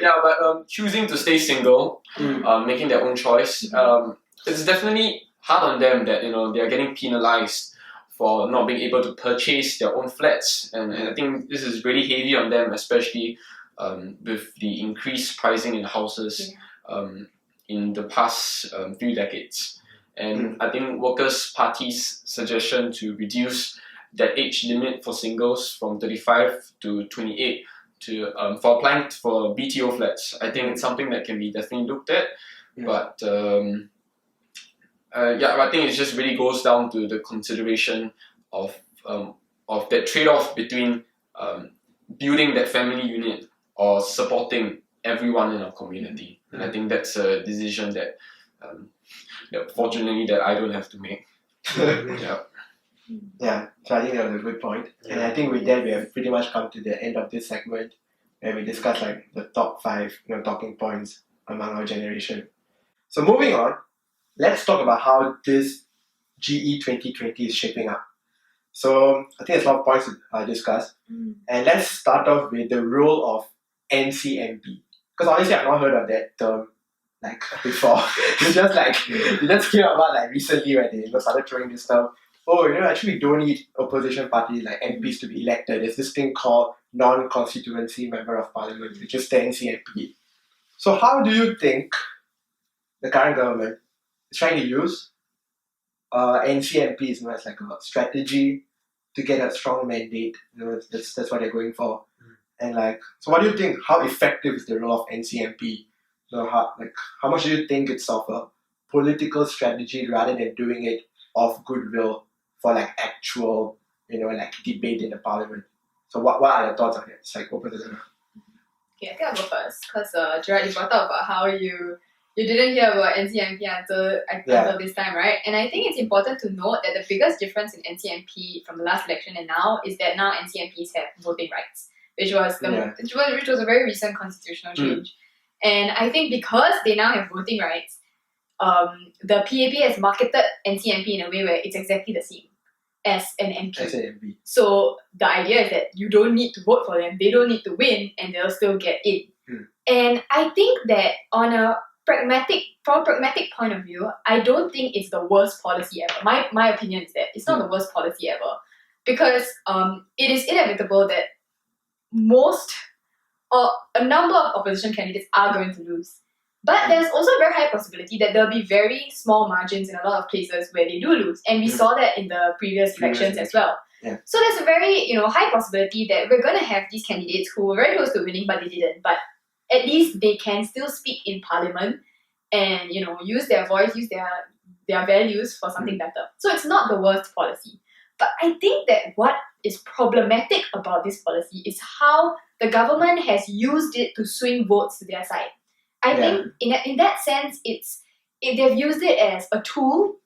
But choosing to stay single, making their own choice. It's definitely hard on them that they are getting penalized for not being able to purchase their own flats, and I think this is really heavy on them, especially with the increased pricing in houses in the past few decades. And I think Workers' Party's suggestion to reduce that age limit for singles from 35 to 28 for applying for BTO flats, I think it's something that can be definitely looked at. But I think it just really goes down to the consideration of that trade-off between building that family unit or supporting everyone in our community. And I think that's a decision that fortunately that I don't have to make. Yeah. Yeah, so I think that was a good point. And I think with that we have pretty much come to the end of this segment where we discuss like the top 5 talking points among our generation. So moving on, let's talk about how this GE 2020 is shaping up. So I think there's a lot of points to discuss. And let's start off with the role of NCMP. Because honestly I've not heard of that term like before. It's just like it just came about like recently when they started throwing this term. Oh, actually we don't need opposition parties like MPs to be elected. There's this thing called non-constituency member of parliament, which is the NCMP. So how do you think the current government is trying to use NCMPs as like a strategy to get a strong mandate? That's what they're going for. And like, so what do you think? How effective is the role of NCMP? How much do you think it's of a political strategy rather than doing it of goodwill for like actual, like debate in the parliament? So what are your thoughts on it? It's like open to them. Okay, I think I'll go first because Gerard, you brought up about how you didn't hear about NCMP until this time, right? And I think it's important to note that the biggest difference in NCMP from the last election and now is that now NCMPs have voting rights, which was a very recent constitutional change. And I think because they now have voting rights, the PAP has marketed NCMP in a way where it's exactly the same as an MP. So the idea is that you don't need to vote for them, they don't need to win, and they'll still get in. And I think that from a pragmatic point of view, I don't think it's the worst policy ever. My opinion is that it's not the worst policy ever, because it is inevitable that most or a number of opposition candidates are going to lose. But there's also a very high possibility that there'll be very small margins in a lot of places where they do lose. And we saw that in the previous elections as well. Yeah. So there's a very high possibility that we're going to have these candidates who were very close to winning but they didn't. But at least they can still speak in parliament and use their voice, use their values for something better. So it's not the worst policy. But I think that what is problematic about this policy is how the government has used it to swing votes to their side. I think in that sense, they've used it as a tool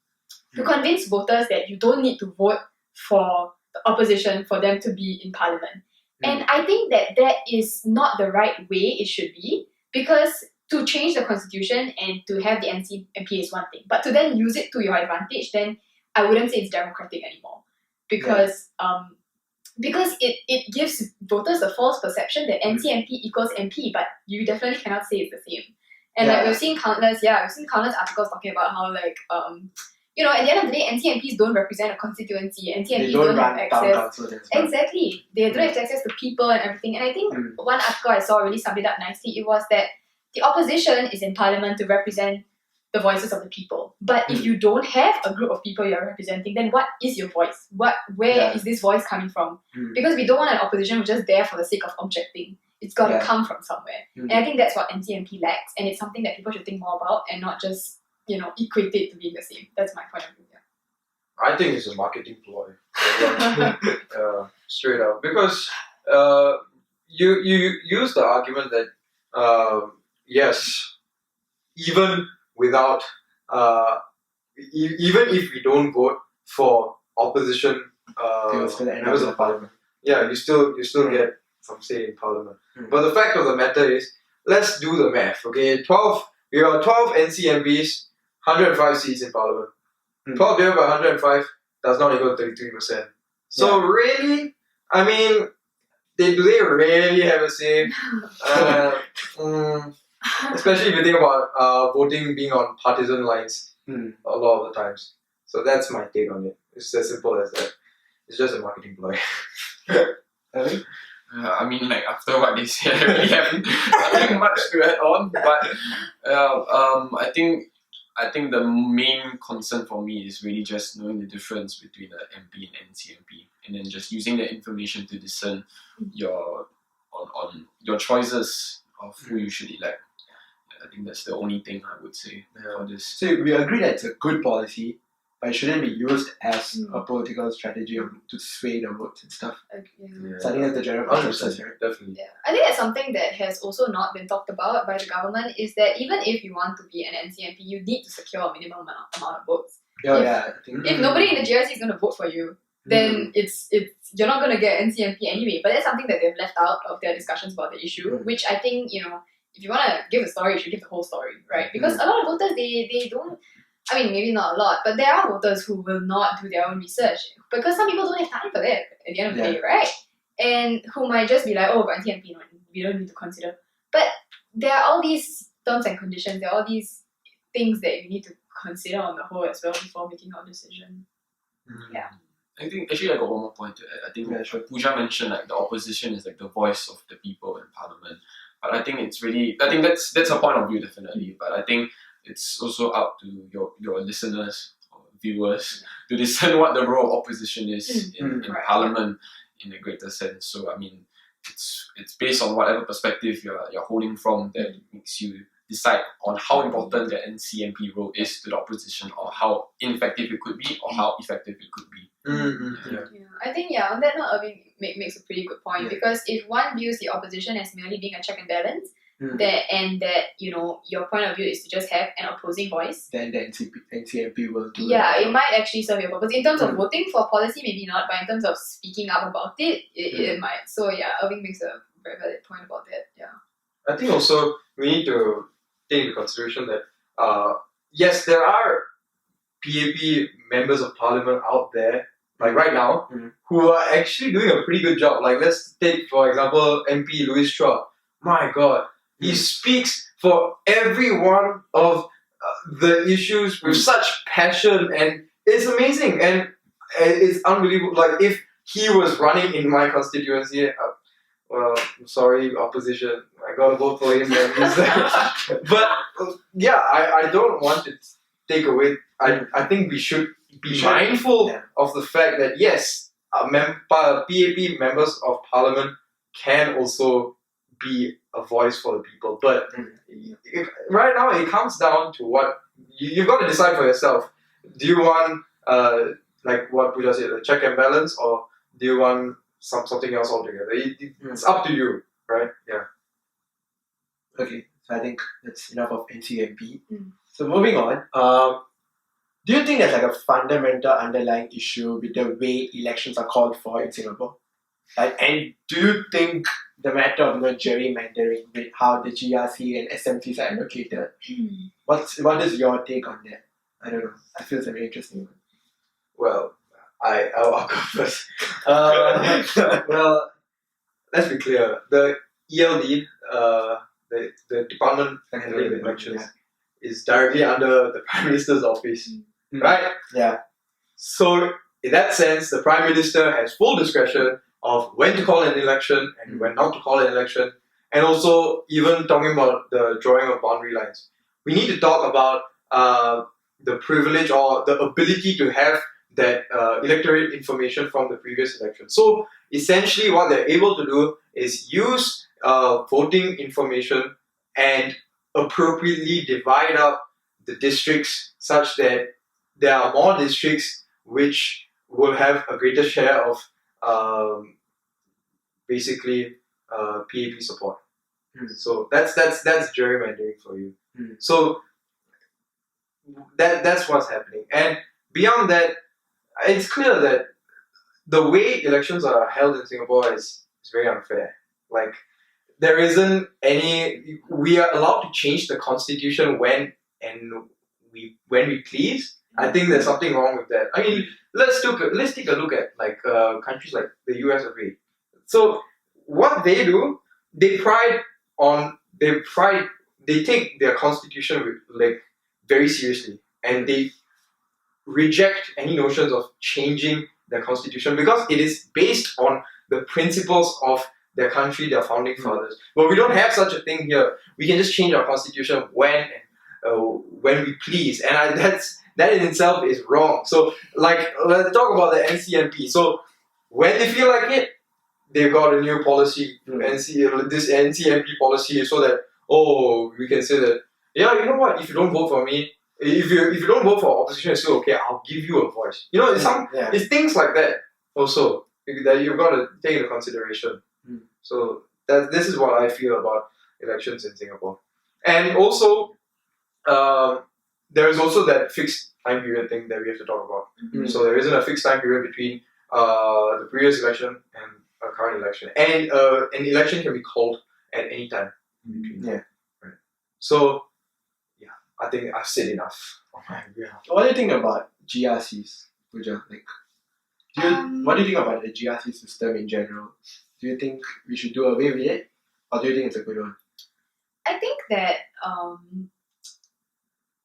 to convince voters that you don't need to vote for the opposition for them to be in parliament. And I think that is not the right way it should be, because to change the constitution and to have the NCMP is one thing, but to then use it to your advantage, then I wouldn't say it's democratic anymore. Because it gives voters a false perception that NCMP equals MP, but you definitely cannot say it's the same. And like we've seen countless articles talking about how like at the end of the day, NCMPs don't represent a constituency. NCMPs don't have access. Exactly, they don't have access to people and everything. And I think one article I saw really summed it up nicely. It was that the opposition is in parliament to represent the voices of the people. But if you don't have a group of people you're representing, then what is your voice? Where is this voice coming from? Because we don't want an opposition who's just there for the sake of objecting. It's got to come from somewhere. And I think that's what NCMP lacks, and it's something that people should think more about and not just equate it to being the same. That's my point of view. I think it's a marketing ploy. Straight up. Because you use the argument that yes, even without even if we don't vote for opposition members of parliament, you still get some say in parliament. But the fact of the matter is, let's do the math. Okay, we are 12 NCMPs, 105 seats in parliament. 12 divided by 105 does not equal 33%. So really, I mean, do they really have a say? Especially if you think about voting being on partisan lines a lot of the times. So that's my take on it. It's as simple as that. It's just a marketing ploy. I mean, like after what they said, I really have nothing much to add on. But I think the main concern for me is really just knowing the difference between the MP and NCMP, and then just using that information to discern your choices of who you should elect. I think that's the only thing I would say for this. So we agree that it's a good policy, but it shouldn't be used as a political strategy to sway the votes and stuff. So I think that's the general consensus, right? Definitely. Yeah, I think that's something that has also not been talked about by the government is that even if you want to be an NCMP, you need to secure a minimum amount of votes. I think. If nobody in the GRC is going to vote for you, then it's you're not going to get NCMP anyway. But that's something that they've left out of their discussions about the issue, which I think, if you want to give a story, you should give the whole story, right? Because a lot of voters, they don't, I mean, maybe not a lot, but there are voters who will not do their own research because some people don't have time for that at the end of the day, right? And who might just be like, oh, but NCMP, we don't need to consider. But there are all these terms and conditions, there are all these things that you need to consider on the whole as well before making your decision. Yeah. I think actually I got one more point to add. I think Pooja mentioned like the opposition is like the voice of the people in parliament. But I think it's really, I think that's a point of view definitely. But I think it's also up to your listeners or viewers to discern what the role of opposition is in parliament in a greater sense. So I mean, it's based on whatever perspective you're holding from that makes you decide on how important the NCMP role is to the opposition, or how ineffective it could be, or how effective it could be. I think on that note, Irving makes a pretty good point because if one views the opposition as merely being a check and balance, that your point of view is to just have an opposing voice, then the NCMP will do it might actually serve your purpose. In terms of voting for policy, maybe not, but in terms of speaking up about it, it might. So Irving makes a very valid point about that. I think also we need to take into consideration that yes, there are PAP members of parliament out there, like right now, who are actually doing a pretty good job. Like let's take for example MP Louis Chua. My God, he speaks for every one of the issues with such passion, and it's amazing and it's unbelievable. Like if he was running in my constituency, well, I'm sorry, opposition, I gotta vote for him. But I don't want to take away. I think we should be mindful of the fact that yes, PAP members of parliament can also be a voice for the people. But right now it comes down to what you've got to decide for yourself. Do you want like what Buddha said, a check and balance, or do you want something else altogether? It's up to you, right? Yeah. Okay, so I think that's enough of NCMP. So moving on, do you think there's like a fundamental underlying issue with the way elections are called for in Singapore? And do you think the matter of gerrymandering with how the GRC and SMCs are allocated, what is your take on that? I don't know. I feel it's very interesting. Well, I'll go first. Well, let's be clear. The ELD, the Department handling the elections, is directly under the Prime Minister's office, right? Yeah. So in that sense, the Prime Minister has full discretion of when to call an election and when not to call an election, and also even talking about the drawing of boundary lines. We need to talk about the privilege or the ability to have that electorate information from the previous election. So essentially what they're able to do is use voting information and appropriately divide up the districts such that there are more districts which will have a greater share of basically PAP support. So that's gerrymandering for you. So that's what's happening. And beyond that, it's clear that the way elections are held in Singapore is very unfair. Like there isn't any. We are allowed to change the constitution when we please. I think there's something wrong with that. I mean, let's take a look at like countries like the US of A. So what they do, they take their constitution like very seriously, and they reject any notions of changing their constitution because it is based on the principles of their country, their founding fathers. But we don't have such a thing here. We can just change our constitution when we please, and that in itself is wrong. So, like, let's talk about the NCMP. So, when they feel like it, they've got a new policy, this NCMP policy, so that we can say that yeah, you know what? If you don't vote for me, if you don't vote for opposition, it's still okay. I'll give you a voice. You know, it's things like that also that you've got to take into consideration. So this is what I feel about elections in Singapore, and also there is also that fixed time period thing that we have to talk about. So there isn't a fixed time period between the previous election and a current election, and an election can be called at any time in between. Yeah. Right. So yeah, I think I've said enough. What do you think about GRCs, Pooja? What do you think about the GRC system in general? Do you think we should do away with it, or do you think it's a good one? I think that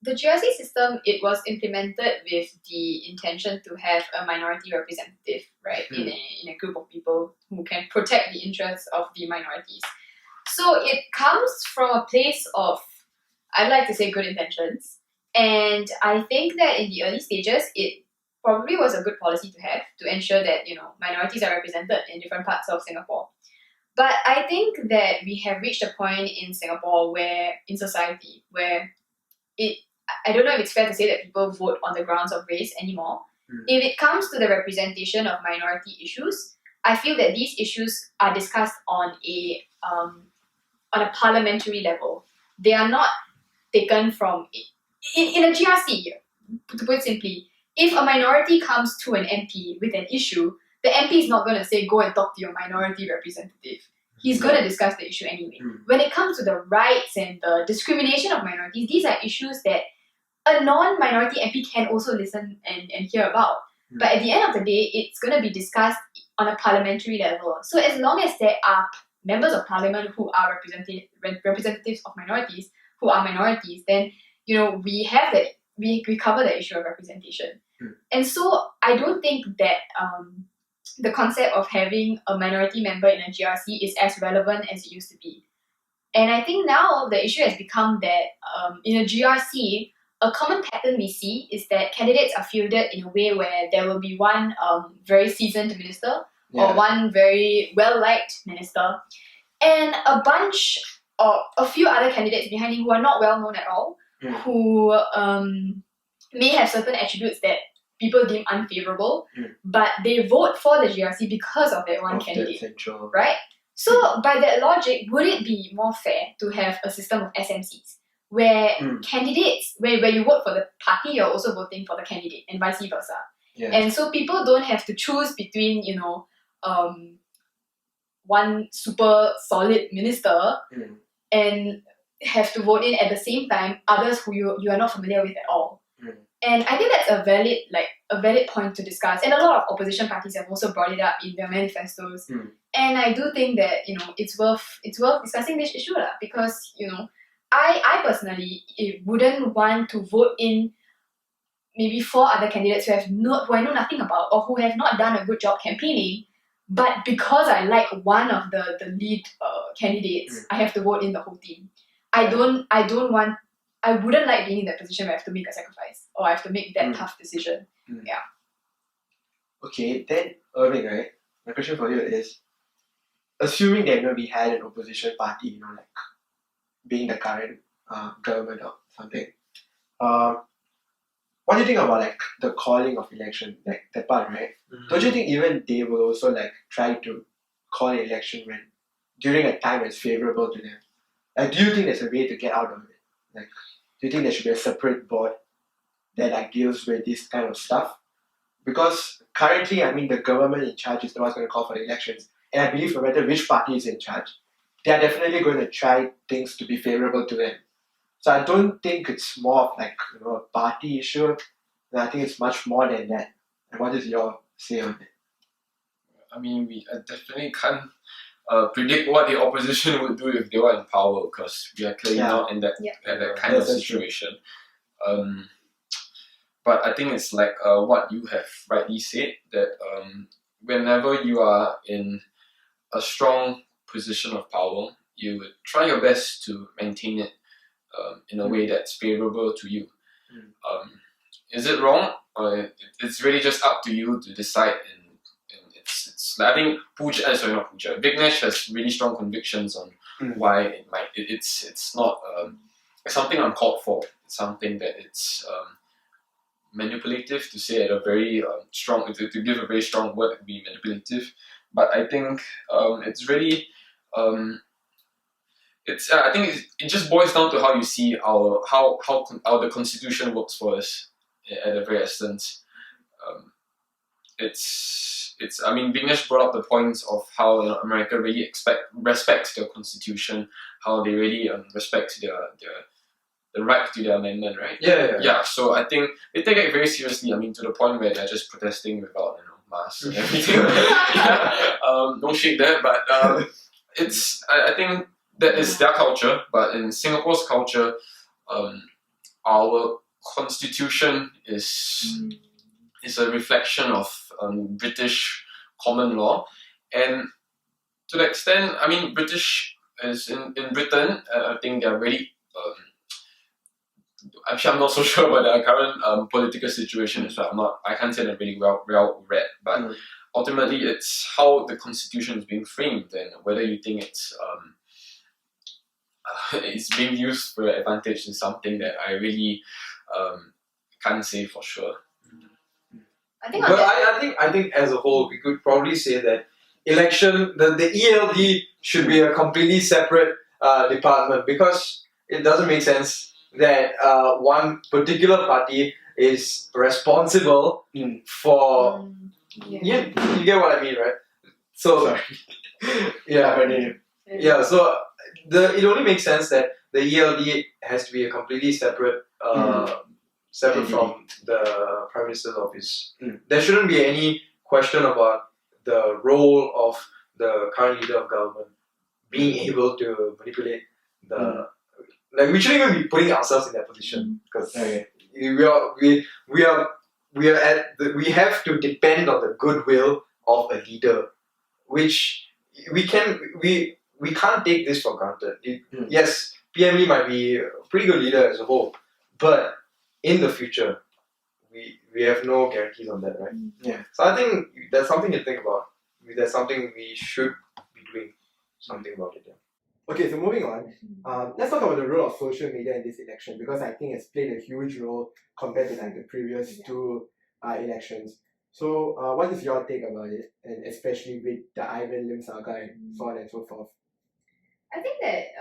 the GRC system, it was implemented with the intention to have a minority representative, right, in a group of people who can protect the interests of the minorities. So it comes from a place of, I'd like to say, good intentions. And I think that in the early stages, it probably was a good policy to have to ensure that, minorities are represented in different parts of Singapore. But I think that we have reached a point in Singapore in society where I don't know if it's fair to say that people vote on the grounds of race anymore. If it comes to the representation of minority issues, I feel that these issues are discussed on a parliamentary level. They are not taken from in a GRC. To put it simply, if a minority comes to an MP with an issue, the MP is not going to say, go and talk to your minority representative. He's going to discuss the issue anyway. When it comes to the rights and the discrimination of minorities, these are issues that a non-minority MP can also listen and hear about. But at the end of the day, it's going to be discussed on a parliamentary level. So as long as there are members of parliament who are representatives of minorities, who are minorities, then we have that. We cover the issue of representation. And so I don't think that the concept of having a minority member in a GRC is as relevant as it used to be. And I think now the issue has become that in a GRC, a common pattern we see is that candidates are fielded in a way where there will be one very seasoned minister or one very well-liked minister and a few other candidates behind him who are not well-known at all, who may have certain attributes that people deem unfavorable, but they vote for the GRC because of that one candidate, right? So by that logic, would it be more fair to have a system of SMCs where candidates, where you vote for the party, you're also voting for the candidate, and vice versa? And so people don't have to choose between, one super solid minister and have to vote in at the same time others who you are not familiar with at all. And I think that's a valid point to discuss. And a lot of opposition parties have also brought it up in their manifestos. And I do think that it's worth discussing this issue because I personally wouldn't want to vote in maybe 4 other candidates who I know nothing about or who have not done a good job campaigning, but because I like one of the lead candidates, I have to vote in the whole team. I wouldn't like being in that position where I have to make a sacrifice or I have to make that tough decision. Okay, then Irving, right? My question for you is, assuming that we had an opposition party, being the current government or something, what do you think about the calling of election, that part, right? Don't you think even they will also try to call an election during a time that's favorable to them? Do you think there's a way to get out of it? Do you think there should be a separate board that deals with this kind of stuff? Because currently, the government in charge is the one's going to call for the elections, and I believe no matter which party is in charge, they are definitely going to try things to be favorable to them. So I don't think it's more of a party issue. I think it's much more than that. And what is your say on it? We definitely can't predict what the opposition would do if they were in power, because we are clearly not in that kind of situation. But I think it's what you have rightly said, that whenever you are in a strong position of power, you would try your best to maintain it in a way that's favorable to you. Is it wrong? It's really just up to you to decide. And it's I think Vignesh has really strong convictions on why it's not something uncalled for. It's something that it's manipulative to say at a very strong, to give a very strong word would be manipulative. But I think it's really I think it just boils down to how you see how the constitution works for us at the very essence. I mean, Vignesh brought up the points of how America really respects their constitution, how they really respect the right to their amendment, right? Yeah. So I think they take it very seriously. I mean, to the point where they're just protesting without masks and everything. No shade there, but I think that is their culture. But in Singapore's culture, our constitution is a reflection of British common law, and to the extent, I mean, British is in Britain. I think they're really. Actually, I'm not so sure about their current political situation as well. I can't say they're really well read, but ultimately, it's how the constitution is being framed and whether you think it's being used for advantage is something that I really can't say for sure. I think as a whole, we could probably say that the ELD should be a completely separate department, because it doesn't make sense that one particular party is responsible for. You get what I mean, right? So Sorry. So it only makes sense that the ELD has to be a completely separate from the Prime Minister's office. There shouldn't be any question about the role of the current leader of government being able to manipulate the. Like, we shouldn't even be putting ourselves in that position, because we have to depend on the goodwill of a leader, which we can't take this for granted. Yes, PME might be a pretty good leader as a whole, but in the future, we have no guarantees on that, right? Yeah. So I think that's something to think about. That's something we should be doing something about it. Yeah. Okay, so moving on, let's talk about the role of social media in this election, because I think it's played a huge role compared to like the previous two elections. So, what is your take about it, and especially with the Ivan Lim saga and so on and so forth? I think that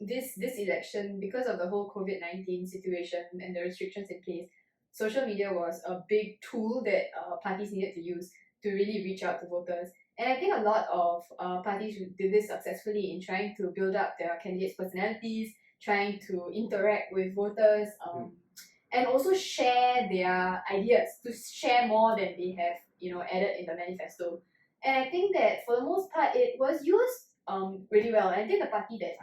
this election, because of the whole COVID-19 situation and the restrictions in place, social media was a big tool that parties needed to use to really reach out to voters. And I think a lot of parties did this successfully in trying to build up their candidates' personalities, trying to interact with voters, and also share their ideas, to share more than they have, added in the manifesto. And I think that for the most part, it was used really well. And I think the party that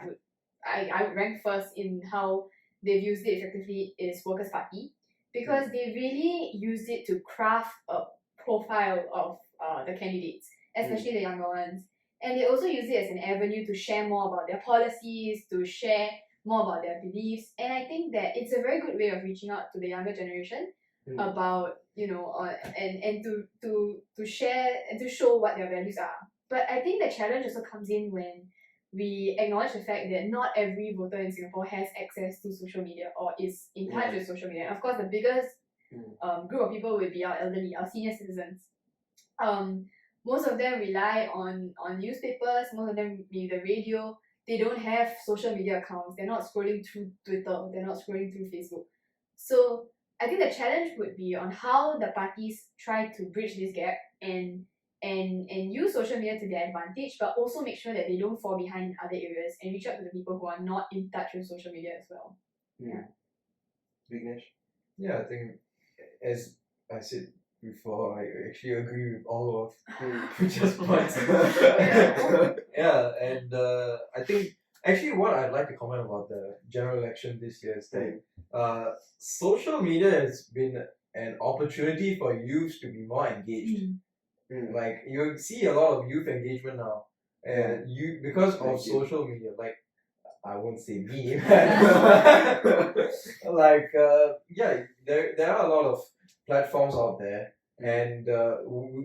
I would rank first in how they've used it effectively is Workers' Party, because they really used it to craft a profile of the candidates, especially the younger ones. And they also use it as an avenue to share more about their policies, to share more about their beliefs. And I think that it's a very good way of reaching out to the younger generation about, and to share and to show what their values are. But I think the challenge also comes in when we acknowledge the fact that not every voter in Singapore has access to social media or is in touch with social media. And of course, the biggest group of people will be our elderly, our senior citizens. Most of them rely on newspapers, most of them read the radio. They don't have social media accounts. They're not scrolling through Twitter. They're not scrolling through Facebook. So I think the challenge would be on how the parties try to bridge this gap and use social media to their advantage, but also make sure that they don't fall behind in other areas and reach out to the people who are not in touch with social media as well. Vignesh? Yeah, I think, as I said before, I actually agree with all of Future's points. And I think actually what I'd like to comment about the general election this year is that social media has been an opportunity for youth to be more engaged. Like, you see a lot of youth engagement now, and because of social media, like, I won't say me, like there are a lot of platforms out there, and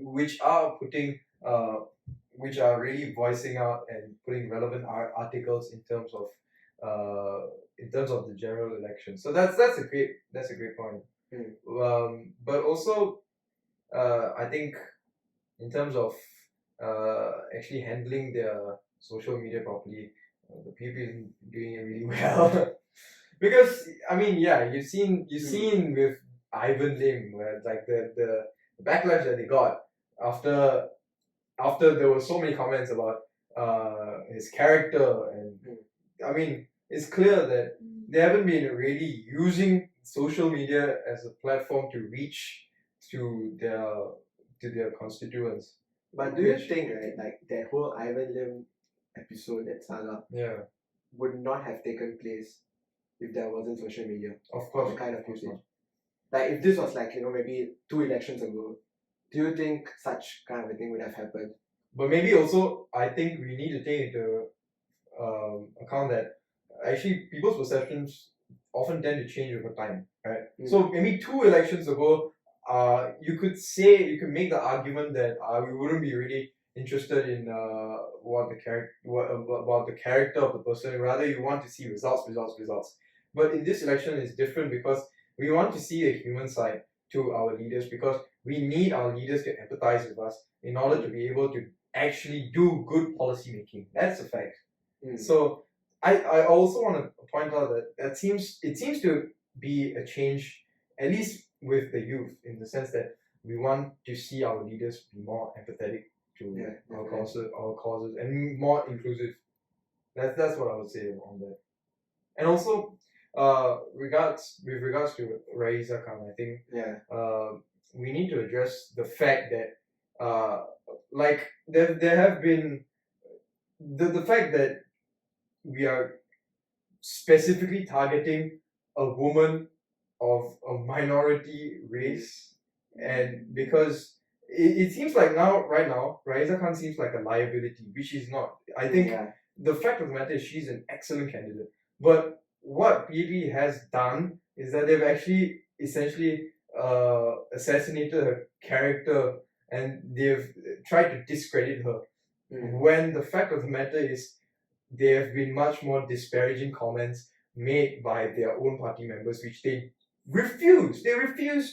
which are really voicing out and putting relevant articles in terms of in terms of the general election. So that's a great point. But also, I think in terms of actually handling their social media properly, the people is doing it really well. Because I mean, yeah, you've seen with Ivan Lim, where like the backlash that they got after there were so many comments about his character, and I mean, it's clear that they haven't been really using social media as a platform to reach to their constituents. But do you think, right, like that whole Ivan Lim episode, that saga, Yeah, would not have taken place if there wasn't social media? of course. The kind of course usage. not. Like if this was like, maybe 2 elections ago, do you think such kind of a thing would have happened? But maybe also, I think we need to take into account that actually people's perceptions often tend to change over time, right? So maybe 2 elections ago, you could make the argument that we wouldn't be really interested in about the character of the person. Rather, you want to see results. But in this election, it's different because we want to see a human side to our leaders, because we need our leaders to empathize with us in order to be able to actually do good policy making. That's a fact. So I also want to point out that it seems to be a change, at least with the youth, in the sense that we want to see our leaders be more empathetic to our causes and more inclusive. That's what I would say on that. And also, with regards to Raisa Khan, I think we need to address the fact that like there have been the fact that we are specifically targeting a woman of a minority race, and because it seems like right now Raisa Khan seems like a liability, which is not. I think the fact of the matter is she's an excellent candidate, but what PAP has done is that they've actually essentially assassinated her character, and they've tried to discredit her, when the fact of the matter is there have been much more disparaging comments made by their own party members, which they refuse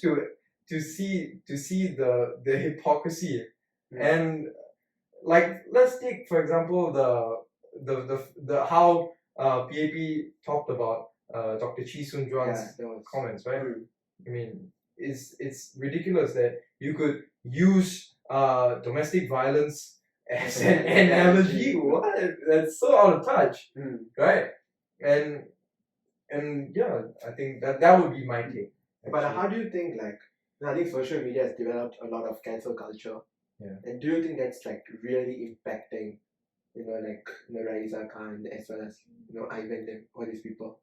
to see the hypocrisy. And like, let's take for example the how PAP talked about Dr. Chee Soon Juan's comments, right? I mean, it's ridiculous that you could use domestic violence as an analogy. What? That's so out of touch, right? And yeah, I think that would be my take. But how do you think, like, I think social media has developed a lot of cancel culture. And do you think that's like really impacting, like Raisa Khan as well as Ivan Lim, all these people?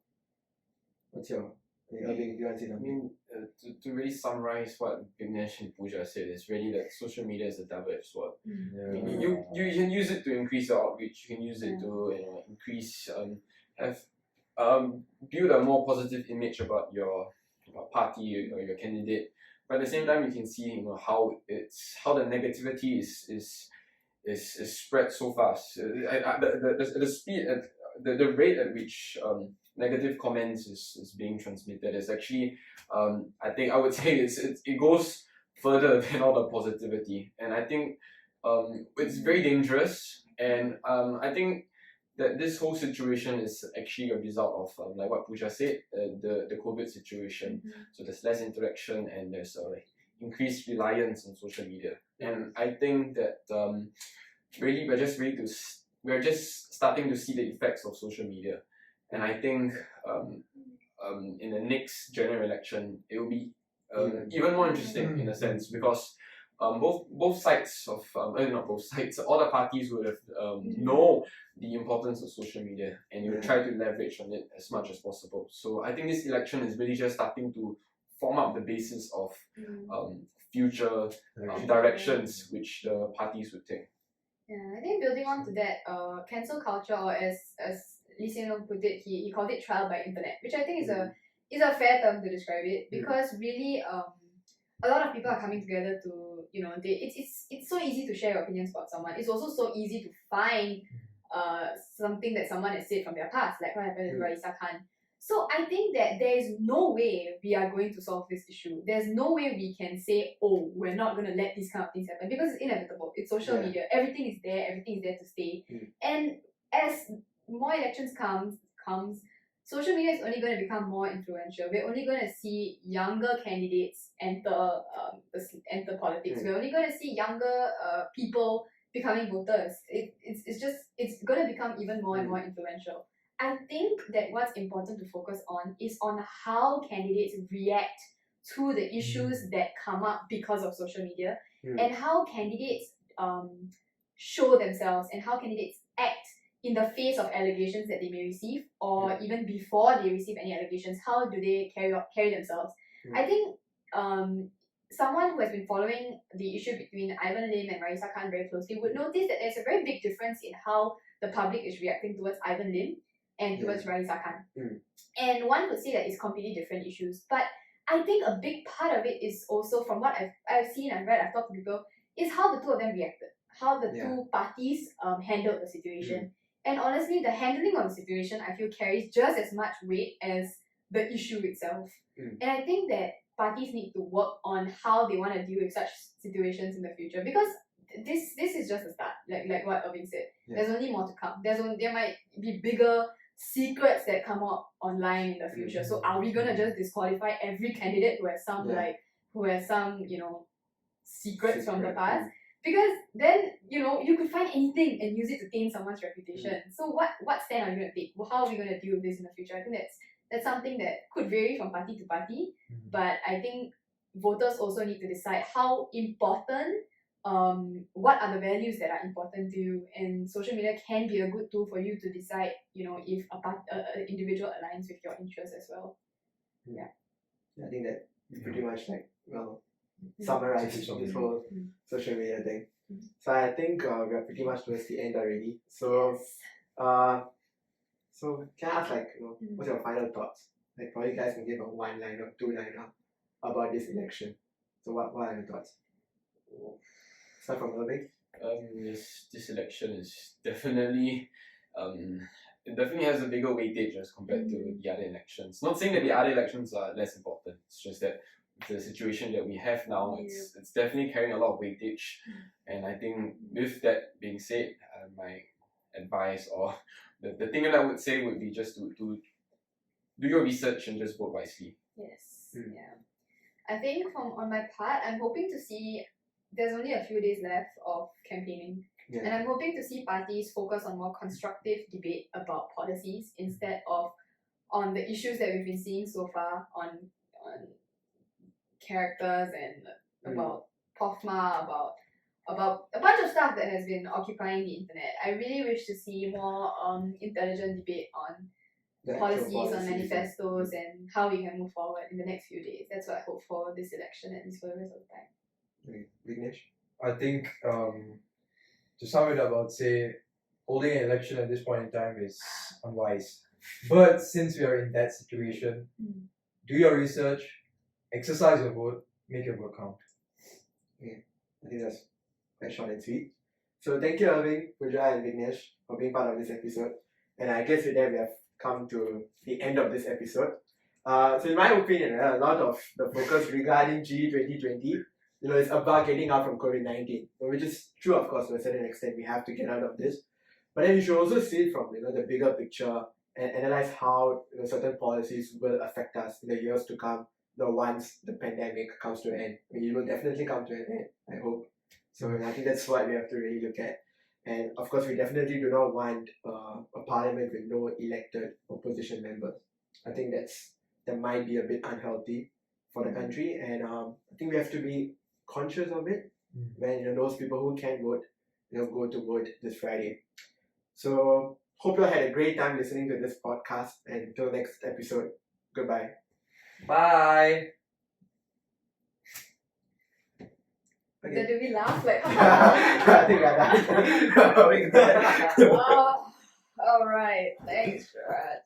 What's your Irving, you want to say I something? mean, to really summarize what Vignesh and Pooja said, is really that social media is a double-edged sword. I mean, you can use it to increase your outreach. You can use it to increase build a more positive image about your party or your candidate. But at the same time, you can see how the negativity is spread so fast. The speed at the rate at which negative comments is being transmitted is actually I think I would say it goes further than all the positivity, and I think it's very dangerous. And I think that this whole situation is actually a result of like what Pooja said, the COVID situation. So there's less interaction and there's increased reliance on social media, and I think that really we're just starting to see the effects of social media. And I think in the next general election, it will be even more interesting in a sense, because both sides of not both sides, all the parties would have know the importance of social media, and you will try to leverage on it as much as possible. So I think this election is really just starting to form up the basis of future directions which the parties would take. Yeah, I think building on to that, cancel culture, or as Lee Hsien Loong put it, he called it trial by internet, which I think is a fair term to describe it, because really a lot of people are coming together to it's so easy to share your opinions about someone. It's also so easy to find something that someone has said from their past, like what happened with Raisa Khan. So I think that there is no way we are going to solve this issue. There's no way we can say, oh, we're not going to let these kind of things happen, because it's inevitable. It's social media. Everything is there. Everything is there to stay. And as more elections comes, social media is only going to become more influential. We're only going to see younger candidates enter politics. We're only going to see younger people becoming voters. It's going to become even more and more influential. I think that what's important to focus on is on how candidates react to the issues that come up because of social media, and how candidates show themselves, and how candidates act in the face of allegations that they may receive, or even before they receive any allegations. How do they carry themselves? I think someone who has been following the issue between Ivan Lim and Raisa Khan very closely would notice that there's a very big difference in how the public is reacting towards Ivan Lim and towards Raisa Khan. And one could say that it's completely different issues. But I think a big part of it is also, from what I've seen, I've read, I've talked to people, is how the two of them reacted. How the two parties handled the situation. And honestly, the handling of the situation, I feel, carries just as much weight as the issue itself. And I think that parties need to work on how they want to deal with such situations in the future, because this is just a start. Like what Irving said, there's only more to come. There might be bigger secrets that come out online in the future. So are we gonna just disqualify every candidate who has some secrets from the past? Because then you could find anything and use it to taint someone's reputation. So what stand are you gonna take? How are we gonna deal with this in the future? I think that's something that could vary from party to party, but I think voters also need to decide how important, what are the values that are important to you, and social media can be a good tool for you to decide, if an individual aligns with your interests as well. I think that pretty much summarizes this whole social media thing. So I think we're pretty much towards the end already. So so can I ask what's your final thoughts? Like, probably you guys can give a one-liner or two-liner about this election. So what are your thoughts? Start from Irving. This election is definitely it definitely has a bigger weightage as compared to the other elections. Not saying that the other elections are less important. It's just that the situation that we have now, it's definitely carrying a lot of weightage. And I think with that being said, my advice, or the thing that I would say, would be just to do your research and just vote wisely. Yes. I think on my part, I'm hoping to see, there's only a few days left of campaigning, and I'm hoping to see parties focus on more constructive debate about policies instead of on the issues that we've been seeing so far on characters and about POFMA, about a bunch of stuff that has been occupying the internet. I really wish to see more intelligent debate on policies, on manifestos, and how we can move forward in the next few days. That's what I hope for this election, at least for the rest of the time. Vignesh? I think to sum it up, I would say holding an election at this point in time is unwise. But since we are in that situation, do your research, exercise your vote, make your vote count. I think that's quite short and sweet. So thank you, Irving, Pooja, and Vignesh for being part of this episode. And I guess with that we have come to the end of this episode. So in my opinion, a lot of the focus regarding GE 2020, it's about getting out from COVID-19, which is true, of course, to a certain extent. We have to get out of this. But then you should also see it from the bigger picture and analyze how certain policies will affect us in the years to come. Once the pandemic comes to an end, it will definitely come to an end, I hope. So I think that's what we have to really look at. And of course, we definitely do not want a parliament with no elected opposition members. I think that might be a bit unhealthy for the country, and I think we have to be conscious of it when those people who can vote, go to vote this Friday. So hope you all had a great time listening to this podcast, and until next episode, goodbye. Bye. Okay. Do we laugh? Like, I think we're done. Alright, thanks, Gerard.